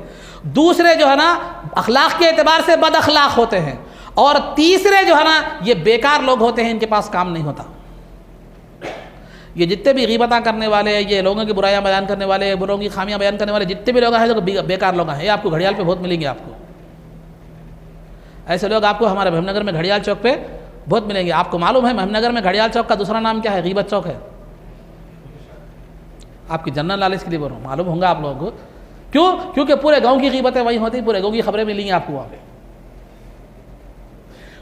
A: دوسرے جو ہے نا اخلاق کے اعتبار سے بد اخلاق ہوتے ہیں، اور تیسرے جو ہے نا یہ بیکار لوگ ہوتے ہیں، ان کے پاس کام نہیں ہوتا. یہ جتنے بھی غیبتیں کرنے والے، یہ لوگوں کی برائیاں بیان کرنے والے، لوگوں کی خامیاں بیان کرنے والے جتنے بھی لوگ ہیں تو بیکار لوگ ہیں. یہ آپ کو گھڑیال پہ بہت ملیں گے. آپ کو ایسے لوگ آپ کو ہمارے بہم نگر میں گھڑیال چوک پہ بہت ملیں گے. آپ کو معلوم ہے بہم نگر میں گھڑیال چوک کا دوسرا نام کیا ہے؟ غیبت چوک ہے. آپ کی جنرل نالج کے لیے بول رہا ہوں، معلوم ہوں گا آپ لوگوں کو. کیوں؟ کیونکہ پورے گاؤں کی غیبتیں وہیں ہوتی، پورے گاؤں کی خبریں ملیں گی آپ کو وہاں پہ.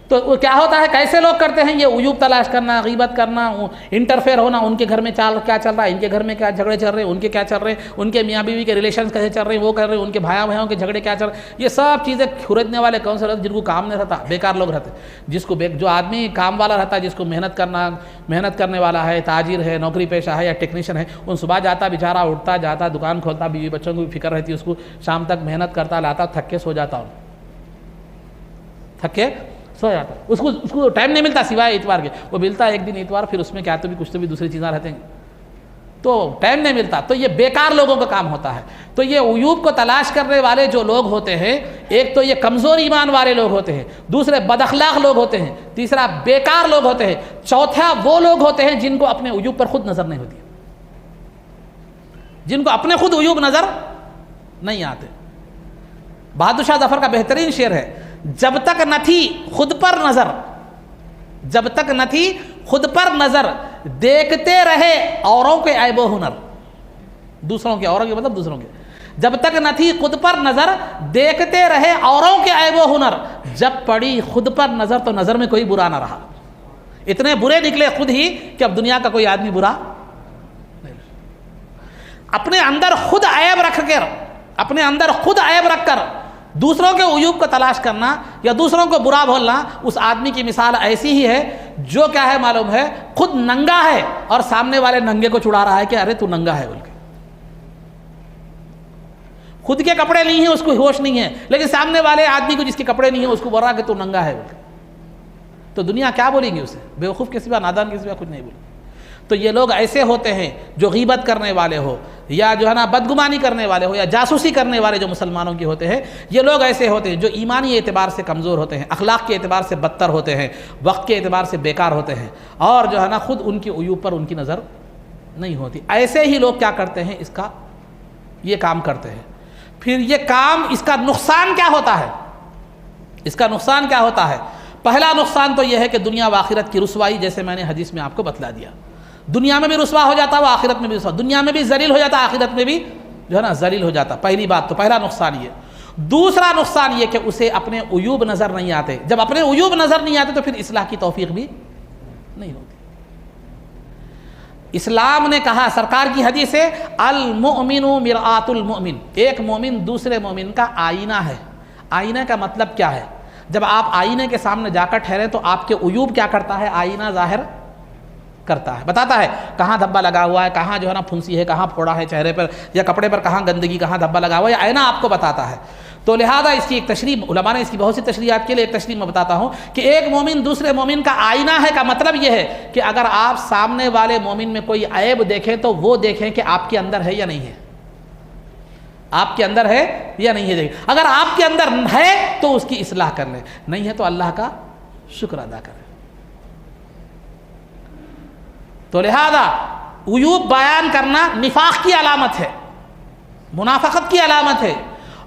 A: تو کیا ہوتا ہے، کیسے لوگ کرتے ہیں یہ عیوب تلاش کرنا، غیبت کرنا، انٹرفیئر ہونا، ان کے گھر میں کیا چل رہا ہے، ان کے گھر میں کیا جھگڑے چل رہے ہیں، ان کے کیا چل رہے ہیں، ان کے میاں بیوی کے ریلیشنز کیسے چل رہے ہیں، وہ کر رہے ہیں، ان کے بھائیوں کے جھگڑے کیا چل رہے ہیں. یہ سب چیزیں کھرچنے والے کون سے رہتے؟ جن کو کام نہیں رہتا، بیکار لوگ رہتے. جو آدمی کام والا رہتا ہے، جس کو محنت کرنے والا ہے، تاجر ہے، نوکری پیشہ ہے یا ٹیکنیشین ہے، ان صبح جاتا بیچارہ، اٹھتا جاتا، دکان کھولتا، بیوی بچوں کو بھی فکر رہتی ہے اس کو، شام تک محنت کرتا لاتا، تھک کے سو جاتا. سو جاتا ہے. اس کو ٹائم نہیں ملتا سوائے اتوار کے. وہ ملتا ہے ایک دن اتوار، پھر اس میں کیا تو بھی کچھ تو بھی دوسری چیزیں رہتے ہیں، تو ٹائم نہیں ملتا. تو یہ بیکار لوگوں کا کام ہوتا ہے. تو یہ عیوب کو تلاش کرنے والے جو لوگ ہوتے ہیں، ایک تو یہ کمزور ایمان والے لوگ ہوتے ہیں، دوسرے بد اخلاق لوگ ہوتے ہیں، تیسرا بیکار لوگ ہوتے ہیں، چوتھا وہ لوگ ہوتے ہیں جن کو اپنے عیوب پر خود نظر نہیں ہوتی، جن کو اپنے خود عیوب نظر نہیں آتے. بہادر شاہ ظفر کا بہترین شعر ہے، جب تک نہ تھی خود پر نظر، جب تک نہ تھی خود پر نظر، دیکھتے رہے اوروں کے عیب و ہنر. دوسروں کے، اوروں کے مطلب دوسروں کے. جب تک نہ تھی خود پر نظر، دیکھتے رہے اوروں کے عیب و ہنر، جب پڑی خود پر نظر تو نظر میں کوئی برا نہ رہا. اتنے برے نکلے خود ہی کہ اب دنیا کا کوئی آدمی برا نہیں. اپنے اندر خود عیب رکھ کر، اپنے اندر خود عیب رکھ کر دوسروں کے عیوب کو تلاش کرنا یا دوسروں کو برا بولنا، اس آدمی کی مثال ایسی ہی ہے جو کیا ہے معلوم ہے، خود ننگا ہے اور سامنے والے ننگے کو چڑھا رہا ہے کہ ارے تو ننگا ہے بول کے. خود کے کپڑے نہیں ہیں، اس کو ہوش نہیں ہے، لیکن سامنے والے آدمی کو جس کے کپڑے نہیں ہیں اس کو بول رہا کہ تو ننگا ہے بول کے. تو دنیا کیا بولیں گی اسے؟ بیوقوف کے سوا، نادان کے سوا کچھ نہیں بولے. تو یہ لوگ ایسے ہوتے ہیں جو غیبت کرنے والے ہو یا جو ہے نا بدگمانی کرنے والے ہو یا جاسوسی کرنے والے جو مسلمانوں کے ہوتے ہیں، یہ لوگ ایسے ہوتے ہیں جو ایمانی اعتبار سے کمزور ہوتے ہیں، اخلاق کے اعتبار سے بدتر ہوتے ہیں، وقت کے اعتبار سے بیکار ہوتے ہیں، اور جو ہے نا خود ان کی عیوب پر ان کی نظر نہیں ہوتی. ایسے ہی لوگ کیا کرتے ہیں، یہ کام کرتے ہیں. پھر یہ کام، اس کا نقصان کیا ہوتا ہے؟ اس کا نقصان کیا ہوتا ہے؟ پہلا نقصان تو یہ ہے کہ دنیا و آخرت کی رسوائی، جیسے میں نے حدیث میں آپ کو بتلا دیا. دنیا میں بھی رسوا ہو جاتا وہ آخرت میں بھی رسوا، دنیا میں بھی ذلیل ہو جاتا آخرت میں بھی جو ہے نا ذلیل ہو جاتا. پہلی بات تو پہلا نقصان یہ. دوسرا نقصان یہ کہ اسے اپنے عیوب نظر نہیں آتے. جب اپنے عیوب نظر نہیں آتے تو پھر اصلاح کی توفیق بھی نہیں ہوتی. اسلام نے کہا، سرکار کی حدیث ہے، المؤمن مرآۃ المؤمن، ایک مومن دوسرے مومن کا آئینہ ہے. آئینہ کا مطلب کیا ہے؟ جب آپ آئینے کے سامنے جا کر ٹھہرے تو آپ کے عیوب کیا کرتا ہے؟ آئینہ ظاہر کرتا ہے، بتاتا ہے کہاں دھبا لگا ہوا ہے، کہاں جو ہے نا پھنسی ہے، کہاں پھوڑا ہے چہرے پر یا کپڑے پر، کہاں گندگی، کہاں دھبا لگا ہوا ہے، آئینہ آپ کو بتاتا ہے. تو لہذا اس کی ایک تشریح، علماء نے اس کی بہت سی تشریحات کے لیے ایک تشریح میں بتاتا ہوں کہ ایک مومن دوسرے مومن کا آئینہ ہے کا مطلب یہ ہے کہ اگر آپ سامنے والے مومن میں کوئی عیب دیکھیں تو وہ دیکھیں کہ آپ کے اندر ہے یا نہیں ہے، آپ کے اندر ہے یا نہیں ہے. دیکھیں اگر آپ کے اندر ہے تو اس کی اصلاح کر لیں، نہیں ہے تو اللہ کا شکر ادا کریں. تو لہذا عیوب بیان کرنا نفاق کی علامت ہے، منافقت کی علامت ہے،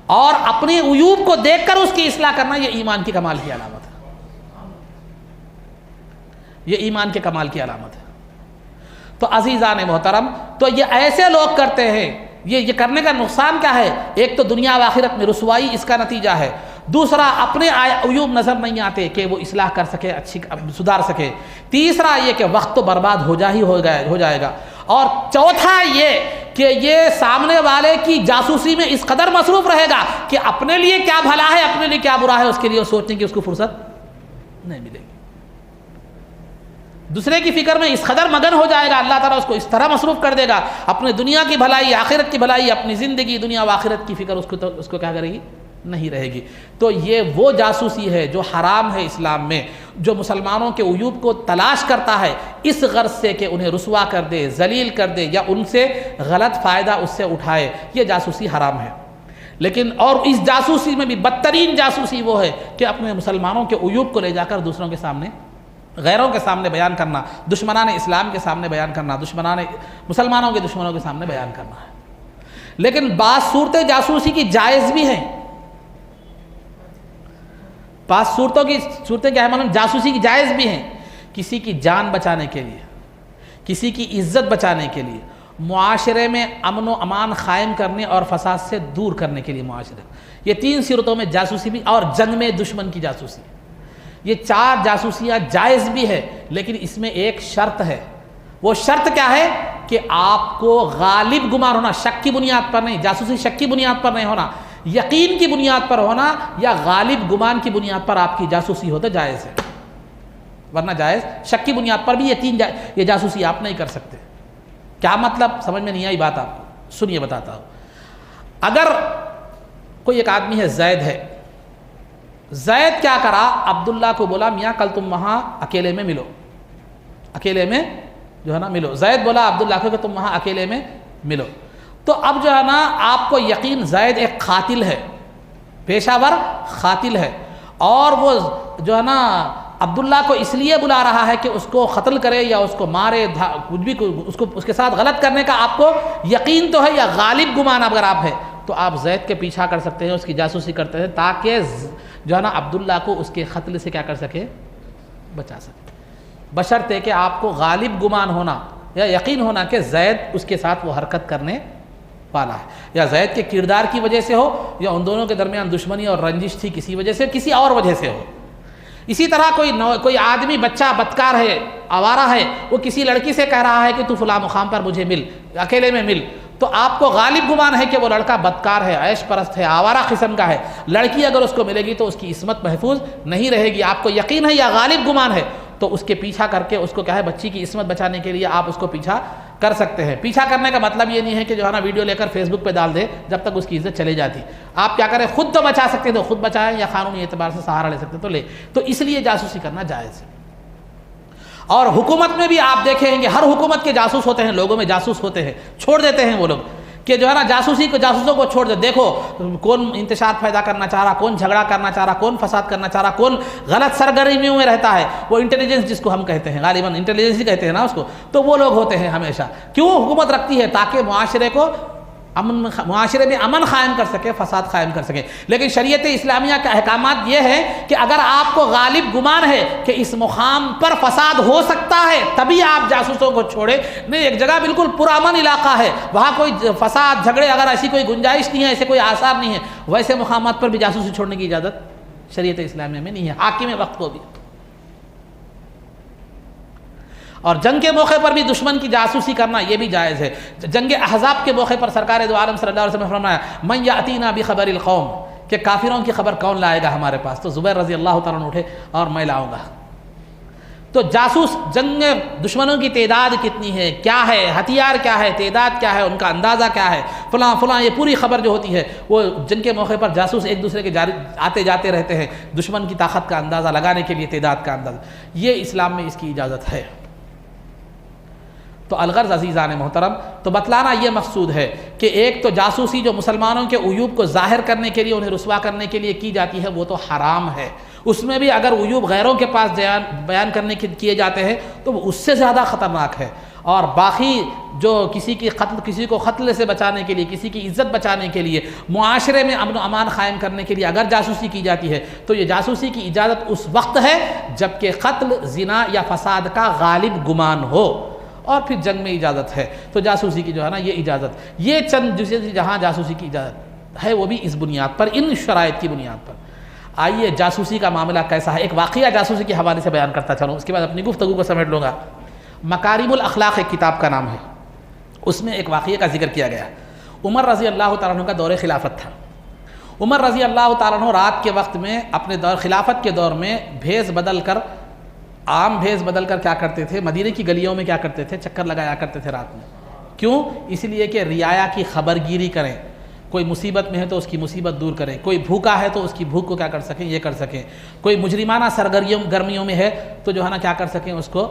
A: اور اپنے عیوب کو دیکھ کر اس کی اصلاح کرنا یہ ایمان کی کمال کی علامت ہے. یہ ایمان کے کمال کی علامت ہے. تو عزیزان محترم، تو یہ ایسے لوگ کرتے ہیں. یہ کرنے کا نقصان کیا ہے؟ ایک تو دنیا و آخرت میں رسوائی اس کا نتیجہ ہے. دوسرا اپنے عیوب نظر نہیں آتے کہ وہ اصلاح کر سکے، اچھی سدھار سکے، تیسرا یہ کہ وقت تو برباد ہو جائے گا، اور چوتھا یہ کہ یہ سامنے والے کی جاسوسی میں اس قدر مصروف رہے گا کہ اپنے لیے کیا بھلا ہے، اپنے لیے کیا برا ہے، اس کے لیے سوچنے کی اس کو فرصت نہیں ملے گی۔ دوسرے کی فکر میں اس قدر مگن ہو جائے گا، اللہ تعالیٰ اس کو اس طرح مصروف کر دے گا، اپنے دنیا کی بھلائی، آخرت کی بھلائی، اپنی زندگی دنیا و آخرت کی فکر اس کو کیا کرے گی، نہیں رہے گی۔ تو یہ وہ جاسوسی ہے جو حرام ہے اسلام میں، جو مسلمانوں کے عیوب کو تلاش کرتا ہے اس غرض سے کہ انہیں رسوا کر دے، ذلیل کر دے، یا ان سے غلط فائدہ اس سے اٹھائے، یہ جاسوسی حرام ہے۔ لیکن اور اس جاسوسی میں بھی بدترین جاسوسی وہ ہے کہ اپنے مسلمانوں کے عیوب کو لے جا کر دوسروں کے سامنے، غیروں کے سامنے بیان کرنا، دشمنان اسلام کے سامنے بیان کرنا، مسلمانوں کے دشمنوں کے سامنے بیان کرنا ہے۔ لیکن بعض صورتیں جاسوسی کی جائز بھی ہیں، بعض صورتیں کیا ہے معلوم، جاسوسی کی جائز بھی ہیں، کسی کی جان بچانے کے لیے، کسی کی عزت بچانے کے لیے، معاشرے میں امن و امان قائم کرنے اور فساد سے دور کرنے کے لیے معاشرے، یہ 3 صورتوں میں جاسوسی بھی، اور جنگ میں دشمن کی جاسوسی، یہ 4 جاسوسیاں جائز بھی ہے، لیکن اس میں ایک شرط ہے۔ وہ شرط کیا ہے کہ آپ کو غالب گمان ہونا، شک کی بنیاد پر نہیں، جاسوسی شک کی بنیاد پر نہیں ہونا، یقین کی بنیاد پر ہونا، یا غالب گمان کی بنیاد پر آپ کی جاسوسی ہو تو جائز ہے، ورنہ جائز شک کی بنیاد پر بھی یہ جاسوسی آپ نہیں کر سکتے۔ کیا مطلب، سمجھ میں نہیں آئی بات آپ کو؟ سنیے بتاتا ہوں۔ اگر کوئی ایک آدمی ہے، زید ہے، زید کیا کرا، عبداللہ کو بولا میاں کل تم وہاں اکیلے میں ملو، اکیلے میں جو ہے نا ملو، زید بولا عبداللہ کو کہ تم وہاں اکیلے میں ملو۔ تو اب جو ہے نا آپ کو یقین زید ایک قاتل ہے، پیشہ ور قاتل ہے، اور وہ جو ہے نا عبداللہ کو اس لیے بلا رہا ہے کہ اس کو قتل کرے یا اس کو مارے، کچھ بھی اس کے ساتھ غلط کرنے کا آپ کو یقین تو ہے یا غالب گمان اگر آپ ہے، تو آپ زید کے پیچھا کر سکتے ہیں، اس کی جاسوسی کرتے ہیں، تاکہ جو ہے نا عبداللہ کو اس کے قتل سے کیا کر سکے، بچا سکے، بشرطے کہ آپ کو غالب گمان ہونا یا یقین ہونا کہ زید اس کے ساتھ وہ حرکت کرنے والا ہے، یا زید کے کردار کی وجہ سے ہو، یا ان دونوں کے درمیان دشمنی اور رنجش تھی کسی وجہ سے، کسی اور وجہ سے ہو۔ اسی طرح کوئی آدمی بچہ بدکار ہے، آوارہ ہے، وہ کسی لڑکی سے کہہ رہا ہے کہ تو فلاں مقام پر مجھے مل، اکیلے میں مل، تو آپ کو غالب گمان ہے کہ وہ لڑکا بدکار ہے، عیش پرست ہے، آوارہ قسم کا ہے، لڑکی اگر اس کو ملے گی تو اس کی عصمت محفوظ نہیں رہے گی، آپ کو یقین ہے یا غالب گمان ہے، تو اس کے پیچھا کر کے اس کو کیا ہے، بچی کی عصمت بچانے کے لیے آپ اس کو پیچھا کر سکتے ہیں۔ پیچھا کرنے کا مطلب یہ نہیں ہے کہ جو ہے نا ویڈیو لے کر فیس بک پہ ڈال دے جب تک اس کی عزت چلے جاتی، آپ کیا کریں، خود تو بچا سکتے تو خود بچائیں، یا قانونی اعتبار سے سہارا لے سکتے تو لے، تو اس لیے جاسوسی کرنا جائز ہے۔ اور حکومت میں بھی آپ دیکھیں گے، ہر حکومت کے جاسوس ہوتے ہیں، لوگوں میں جاسوس ہوتے ہیں، چھوڑ دیتے ہیں وہ لوگ کہ جو ہے نا جاسوسوں کو چھوڑ دے، دیکھو کون انتشار پیدا کرنا چاہ رہا، کون جھگڑا کرنا چاہ رہا، کون فساد کرنا چاہ رہا، کون غلط سرگرمیوں میں رہتا ہے، وہ انٹیلیجنس جس کو ہم کہتے ہیں، غالباً انٹیلیجنس ہی کہتے ہیں نا اس کو، تو وہ لوگ ہوتے ہیں ہمیشہ۔ کیوں حکومت رکھتی ہے؟ تاکہ معاشرے میں امن قائم کر سکے، فساد قائم کر سکے۔ لیکن شریعت اسلامیہ کا احکامات یہ ہے کہ اگر آپ کو غالب گمان ہے کہ اس مقام پر فساد ہو سکتا ہے، تبھی آپ جاسوسوں کو چھوڑیں۔ نہیں، ایک جگہ بالکل پرامن علاقہ ہے، وہاں کوئی فساد جھگڑے اگر ایسی کوئی گنجائش نہیں ہے، ایسے کوئی آثار نہیں ہے، ویسے مقامات پر بھی جاسوسی چھوڑنے کی اجازت شریعت اسلامیہ میں نہیں ہے، حاکم وقت کو بھی۔ اور جنگ کے موقع پر بھی دشمن کی جاسوسی کرنا یہ بھی جائز ہے۔ جنگ احزاب کے موقع پر سرکار دو عالم صلی اللہ علیہ وسلم نے فرمایا من یاتینا بخبر القوم، کہ کافروں کی خبر کون لائے گا ہمارے پاس؟ تو زبیر رضی اللہ تعالیٰ عنہ اٹھے اور میں لاؤں گا۔ تو جاسوس، جنگ میں دشمنوں کی تعداد کتنی ہے، کیا ہے، ہتھیار کیا ہے، تعداد کیا ہے، ان کا اندازہ کیا ہے، فلاں فلاں، یہ پوری خبر جو ہوتی ہے وہ جنگ کے موقع پر جاسوس ایک دوسرے کے آتے جاتے رہتے ہیں دشمن کی طاقت کا اندازہ لگانے کے لیے، تعداد کا اندازہ، یہ اسلام میں اس کی اجازت ہے۔ تو الغرض عزیزان محترم، تو بتلانا یہ مقصود ہے کہ ایک تو جاسوسی جو مسلمانوں کے عیوب کو ظاہر کرنے کے لیے، انہیں رسوا کرنے کے لیے کی جاتی ہے، وہ تو حرام ہے۔ اس میں بھی اگر عیوب غیروں کے پاس بیان کرنے کے کیے جاتے ہیں تو وہ اس سے زیادہ خطرناک ہے۔ اور باقی جو کسی کو قتل سے بچانے کے لیے، کسی کی عزت بچانے کے لیے، معاشرے میں امن و امان قائم کرنے کے لیے اگر جاسوسی کی جاتی ہے تو یہ جاسوسی کی اجازت اس وقت ہے جبکہ قتل، زنا یا فساد کا غالب گمان ہو، اور پھر جنگ میں اجازت ہے۔ تو جاسوسی کی جو ہے نا یہ اجازت، یہ چند جہاں جاسوسی کی اجازت ہے وہ بھی اس بنیاد پر، ان شرائط کی بنیاد پر۔ آئیے جاسوسی کا معاملہ کیسا ہے، ایک واقعہ جاسوسی کے حوالے سے بیان کرتا چلوں، اس کے بعد اپنی گفتگو کو سمیٹ لوں گا۔ مکارم الاخلاق ایک کتاب کا نام ہے، اس میں ایک واقعے کا ذکر کیا گیا۔ عمر رضی اللہ تعالیٰ عنہ کا دور خلافت تھا۔ عمر رضی اللہ تعالیٰ عنہ رات کے وقت میں اپنے خلافت کے دور میں بھیس بدل کر، عام بھیس بدل کر کیا کرتے تھے، مدینے کی گلیوں میں کیا کرتے تھے، چکر لگایا کرتے تھے رات میں۔ کیوں؟ اس لیے کہ رعایا کی خبر گیری کریں، کوئی مصیبت میں ہے تو اس کی مصیبت دور کریں، کوئی بھوکا ہے تو اس کی بھوک کو کیا کر سکیں، یہ کر سکیں، کوئی مجرمانہ گرمیوں میں ہے تو جو ہے نا کیا کر سکیں، اس کو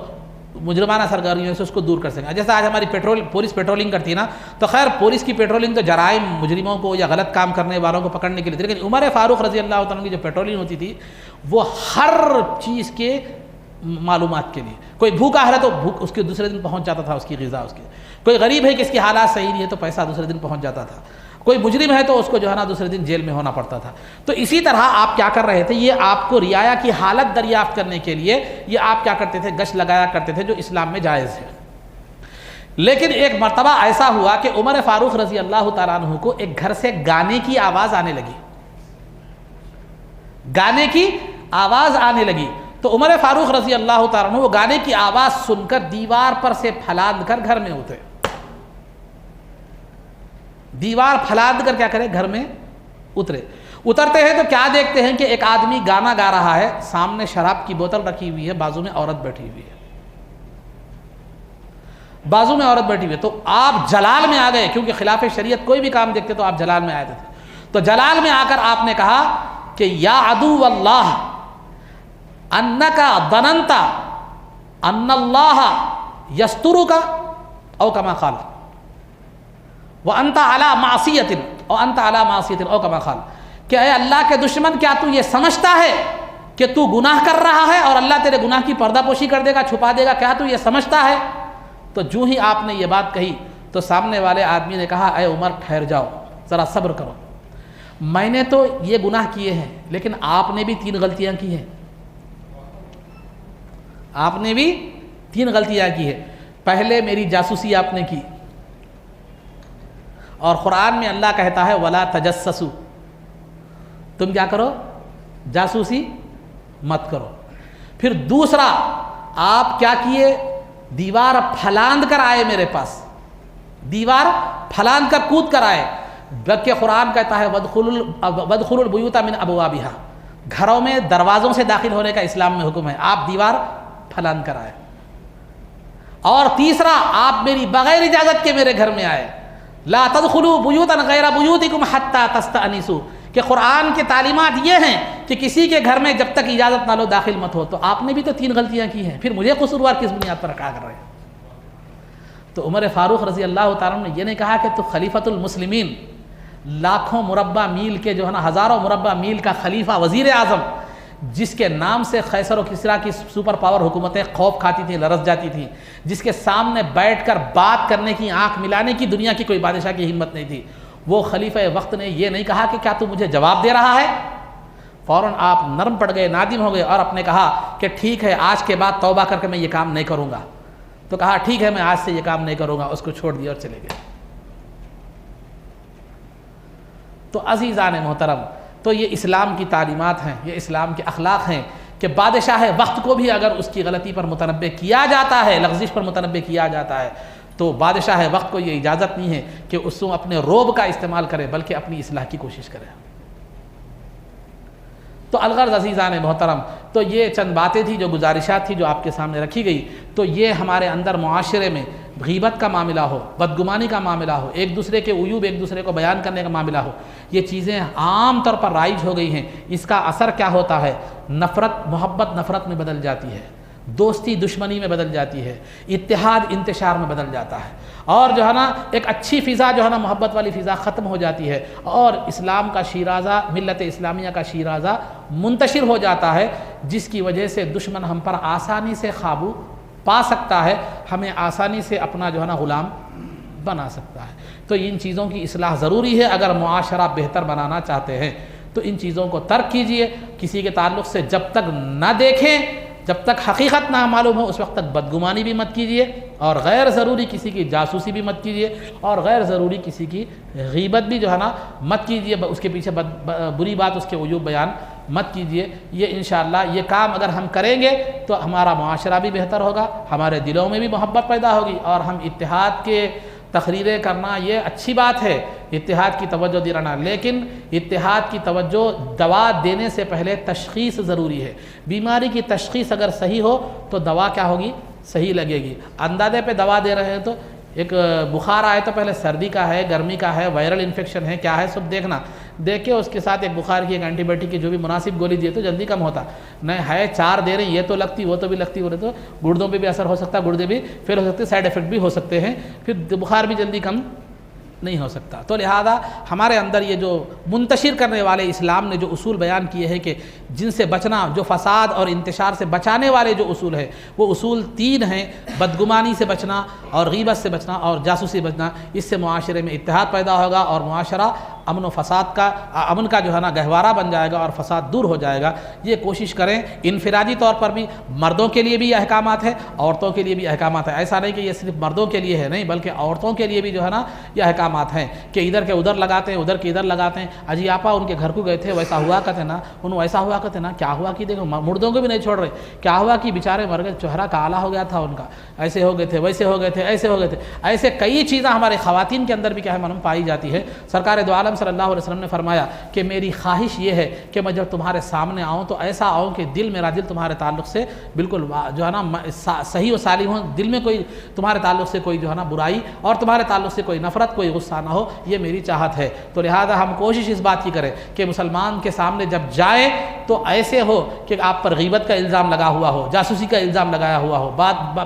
A: مجرمانہ سرگرمیوں سے اس کو دور کر سکیں۔ جیسے آج ہماری پولیس پیٹرولنگ کرتی ہے نا، تو خیر پولیس کی پیٹرولنگ تو جرائم، مجرموں کو یا غلط کام کرنے والوں کو پکڑنے کے لیے تھی، لیکن عمر فاروق رضی اللہ تعالیٰ کی جو پیٹرولنگ ہوتی تھی وہ ہر چیز کے معلومات کے لیے، کوئی بھوکا ہے تو بھوک اس کے دوسرے دن پہنچ جاتا تھا، اس کی غذا اس کی، کوئی غریب ہے کہ اس کی حالات صحیح نہیں ہے تو پیسہ دوسرے دن پہنچ جاتا تھا، کوئی مجرم ہے تو اس کو جو ہے نا دوسرے دن جیل میں ہونا پڑتا تھا۔ تو اسی طرح آپ کیا کر رہے تھے، یہ آپ کو رعایا کی حالت دریافت کرنے کے لیے یہ آپ کیا کرتے تھے، گشت لگایا کرتے تھے، جو اسلام میں جائز ہے۔ لیکن ایک مرتبہ ایسا ہوا کہ عمر فاروق رضی اللہ تعالیٰ عنہ کو ایک گھر سے گانے کی آواز آنے لگی، گانے کی آواز آنے لگی۔ تو عمر فاروق رضی اللہ تعالیٰ عنہ وہ گانے کی آواز سن کر دیوار پر سے پھلانگ کر گھر میں اترے، دیوار پھلانگ کر کیا کرے، گھر میں اترتے ہیں تو کیا دیکھتے ہیں کہ ایک آدمی گانا گا رہا ہے، سامنے شراب کی بوتل رکھی ہوئی ہے، بازو میں عورت بیٹھی ہوئی ہے، بازو میں عورت بیٹھی ہوئی ہے۔ تو آپ جلال میں آ گئے، کیونکہ خلاف شریعت کوئی بھی کام دیکھتے تو آپ جلال میں آئے تھے، تو جلال میں آ کر آپ نے کہا کہ یا عدو اللہ انکا ظننت ان اللہ یسترک او کما قال وانت علی معصیۃ او انت علی معصیۃ او کما قال، کہ اے اللہ کے دشمن کیا تو یہ سمجھتا ہے کہ تو گناہ کر رہا ہے اور اللہ تیرے گناہ کی پردہ پوشی کر دے گا، چھپا دے گا، کیا تو یہ سمجھتا ہے؟ تو جو ہی آپ نے یہ بات کہی تو سامنے والے آدمی نے کہا اے عمر ٹھہر جاؤ، ذرا صبر کرو، میں نے تو یہ گناہ کیے ہیں لیکن آپ نے بھی 3 غلطیاں کی ہیں، آپ نے بھی 3 غلطیاں کی ہے۔ پہلے میری جاسوسی آپ نے کی، اور قرآن میں اللہ کہتا ہے وَلَا تَجَسَّسُوا، تم کیا کرو، جاسوسی مت کرو۔ پھر دوسرا آپ کیا کیے، دیوار پھلاند کر آئے میرے پاس، دیوار پھلاند کر کود کر آئے، بلکہ قرآن کہتا ہے وَادْخُلُوا الْبُيُوتَ مِنْ أَبْوَابِهَا، گھروں میں دروازوں سے داخل ہونے کا اسلام میں حکم ہے، آپ دیوار پھلان کر آئے۔ اور تیسرا آپ میری بغیر اجازت کے میرے گھر میں آئے، لا تدخلوا بیوتا غیر بیوتکم حتی تستأنسوا، کہ قرآن کے تعلیمات یہ ہیں کہ کسی کے گھر میں جب تک اجازت نہ لو داخل مت ہو۔ تو آپ نے بھی تو 3 غلطیاں کی ہیں، پھر مجھے قصوروار کس بنیاد پر رکھا کر رہے ہیں؟ تو عمر فاروق رضی اللہ تعالیٰ نے یہ نہیں کہا کہ تو خلیفۃ المسلمین، لاکھوں مربع میل کے جو ہے نا، ہزاروں مربع میل کا خلیفہ، وزیر اعظم، جس کے نام سے قیصر و کسریٰ کی سپر پاور حکومتیں خوف کھاتی تھیں، لرز جاتی تھیں، جس کے سامنے بیٹھ کر بات کرنے کی، آنکھ ملانے کی دنیا کی کوئی بادشاہ کی ہمت نہیں تھی، وہ خلیفہ وقت نے یہ نہیں کہا کہ کیا تو مجھے جواب دے رہا ہے؟ فوراً آپ نرم پڑ گئے، نادم ہو گئے، اور آپ نے کہا کہ ٹھیک ہے آج کے بعد توبہ کر کے میں یہ کام نہیں کروں گا۔ تو کہا ٹھیک ہے میں آج سے یہ کام نہیں کروں گا، اس کو چھوڑ دیا اور چلے گئے۔ تو عزیزان محترم، تو یہ اسلام کی تعلیمات ہیں، یہ اسلام کے اخلاق ہیں کہ بادشاہ وقت کو بھی اگر اس کی غلطی پر متنبہ کیا جاتا ہے، لغزش پر متنبہ کیا جاتا ہے، تو بادشاہ وقت کو یہ اجازت نہیں ہے کہ اس کو اپنے روب کا استعمال کرے، بلکہ اپنی اصلاح کی کوشش کرے۔ تو الغرض عزیزان محترم، تو یہ چند باتیں تھیں، جو گزارشات تھی جو آپ کے سامنے رکھی گئی۔ تو یہ ہمارے اندر معاشرے میں غیبت کا معاملہ ہو، بدگمانی کا معاملہ ہو، ایک دوسرے کے عیوب ایک دوسرے کو بیان کرنے کا معاملہ ہو، یہ چیزیں عام طور پر رائج ہو گئی ہیں۔ اس کا اثر کیا ہوتا ہے؟ نفرت محبت نفرت میں بدل جاتی ہے، دوستی دشمنی میں بدل جاتی ہے، اتحاد انتشار میں بدل جاتا ہے، اور جو ہے نا ایک اچھی فضا جو ہے نا محبت والی فضا ختم ہو جاتی ہے، اور اسلام کا شیرازہ، ملت اسلامیہ کا شیرازہ منتشر ہو جاتا ہے، جس کی وجہ سے دشمن ہم پر آسانی سے قابو پا سکتا ہے، ہمیں آسانی سے اپنا جو ہے نا غلام بنا سکتا ہے۔ تو ان چیزوں کی اصلاح ضروری ہے، اگر معاشرہ بہتر بنانا چاہتے ہیں تو ان چیزوں کو ترک کیجئے۔ کسی کے تعلق سے جب تک نہ دیکھیں، جب تک حقیقت نہ معلوم ہو، اس وقت تک بدگمانی بھی مت کیجئے، اور غیر ضروری کسی کی جاسوسی بھی مت کیجئے، اور غیر ضروری کسی کی غیبت بھی جو ہے نا مت کیجئے، اس کے پیچھے بری بات، اس کے عیوب بیان مت کیجئے۔ یہ انشاءاللہ یہ کام اگر ہم کریں گے تو ہمارا معاشرہ بھی بہتر ہوگا، ہمارے دلوں میں بھی محبت پیدا ہوگی، اور ہم اتحاد کے تقریریں کرنا یہ اچھی بات ہے، اتحاد کی توجہ دلانا، لیکن اتحاد کی توجہ دوا دینے سے پہلے تشخیص ضروری ہے۔ بیماری کی تشخیص اگر صحیح ہو تو دوا کیا ہوگی؟ صحیح لگے گی۔ اندازے پہ دوا دے رہے ہیں تو ایک بخار آئے تو پہلے سردی کا ہے، گرمی کا ہے، وائرل انفیکشن ہے، کیا ہے، سب دیکھنا، دیکھ کے اس کے ساتھ ایک بخار کی ایک اینٹی بائیوٹک کی جو بھی مناسب گولی دیے تو جلدی کم ہوتا۔ نہیں ہے 4 دے رہے ہیں، یہ تو لگتی وہ تو بھی لگتی ہو رہے تو گردوں پہ بھی اثر ہو سکتا ہے، گردے بھی پھر ہو سکتے، سائیڈ ایفیکٹ بھی ہو سکتے ہیں، پھر بخار بھی جلدی کم نہیں ہو سکتا۔ تو لہذا ہمارے اندر یہ جو منتشر کرنے والے اسلام نے جو اصول بیان کیے ہیں کہ جن سے بچنا، جو فساد اور انتشار سے بچانے والے جو اصول ہیں وہ اصول 3 ہیں، بدگمانی سے بچنا اور غیبت سے بچنا اور جاسوسی بچنا۔ اس سے معاشرے میں اتحاد پیدا ہوگا اور معاشرہ امن و فساد کا امن کا جو ہے نا گہوارہ بن جائے گا اور فساد دور ہو جائے گا۔ یہ کوشش کریں۔ انفرادی طور پر بھی مردوں کے لیے بھی یہ احکامات ہیں، عورتوں کے لیے بھی احکامات ہیں۔ ایسا نہیں کہ یہ صرف مردوں کے لیے ہے، نہیں، بلکہ عورتوں کے لیے بھی جو ہے نا یہ احکامات ہیں کہ ادھر کے ادھر لگاتے ہیں، ادھر کے ادھر لگاتے ہیں۔ اجی آپا ان کے گھر کو گئے تھے، ویسا ہوا کرتے نا، انہوں ایسا ہوا کرتے نا، کیا ہوا کہ دیکھو مردوں کو بھی نہیں چھوڑ رہے، کیا ہوا کہ بیچارے مر گئے، چہرہ کالا ہو گیا تھا ان کا، ایسے ہو گئے تھے، ویسے ہو گئے تھے، ایسے ہو گئے تھے۔ ایسے کئی چیزیں ہمارے خواتین کے اندر بھی کیا ہے معلوم پائی جاتی ہے۔ سرکار دو عالم صلی اللہ علیہ وسلم نے فرمایا کہ میری خواہش یہ ہے کہ میں جب تمہارے سامنے آؤں تو ایسا آؤں کہ میرا دل تمہارے تعلق سے بالکل جو ہے نا صحیح و سالم ہو، دل میں کوئی تمہارے تعلق سے کوئی جو ہے نا برائی اور تمہارے تعلق سے کوئی نفرت، کوئی غصہ نہ ہو، یہ میری چاہت ہے۔ تو لہذا ہم کوشش اس بات کی کریں کہ مسلمان کے سامنے جب جائے تو ایسے ہو کہ آپ پر غیبت کا الزام لگا ہوا ہو، جاسوسی کا الزام لگایا ہوا ہو،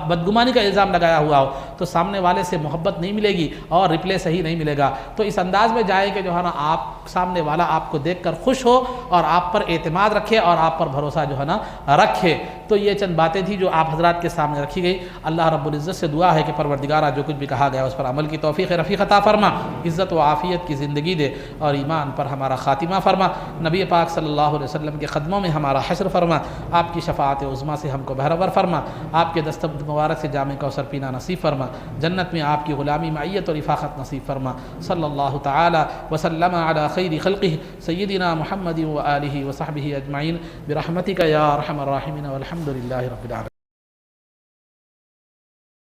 A: بدگمانی کا الزام لگایا ہوا ہو، تو سامنے والے سے محبت نہیں ملے گی اور رپلے صحیح نہیں ملے گا۔ تو اس انداز میں جائے کہ جو ہے نا آپ سامنے والا آپ کو دیکھ کر خوش ہو اور آپ پر اعتماد رکھے اور آپ پر بھروسہ جو ہے نا رکھے۔ تو یہ چند باتیں تھیں جو آپ حضرات کے سامنے رکھی گئی۔ اللہ رب العزت سے دعا ہے کہ پروردگارہ جو کچھ بھی کہا گیا اس پر عمل کی توفیق رفیق عطا فرما، عزت و عافیت کی زندگی دے اور ایمان پر ہمارا خاتمہ فرما، نبی پاک صلی اللہ علیہ وسلم کے قدموں میں ہمارا حشر فرما، آپ کی شفاعت عظمیٰ سے ہم کو بہرور فرما، آپ کے دست مبارک سے جام کوثر پینا نصیب فرما، جنت میں آپ کی غلامی معیت اور رفاقت نصیب فرما۔ صلی اللہ تعالی وسلم علی خیر خلقہ سیدنا محمد و آلہ و صحبہ اجمعین برحمتک یا ارحم الراحمین والحمد للہ رب العالمین۔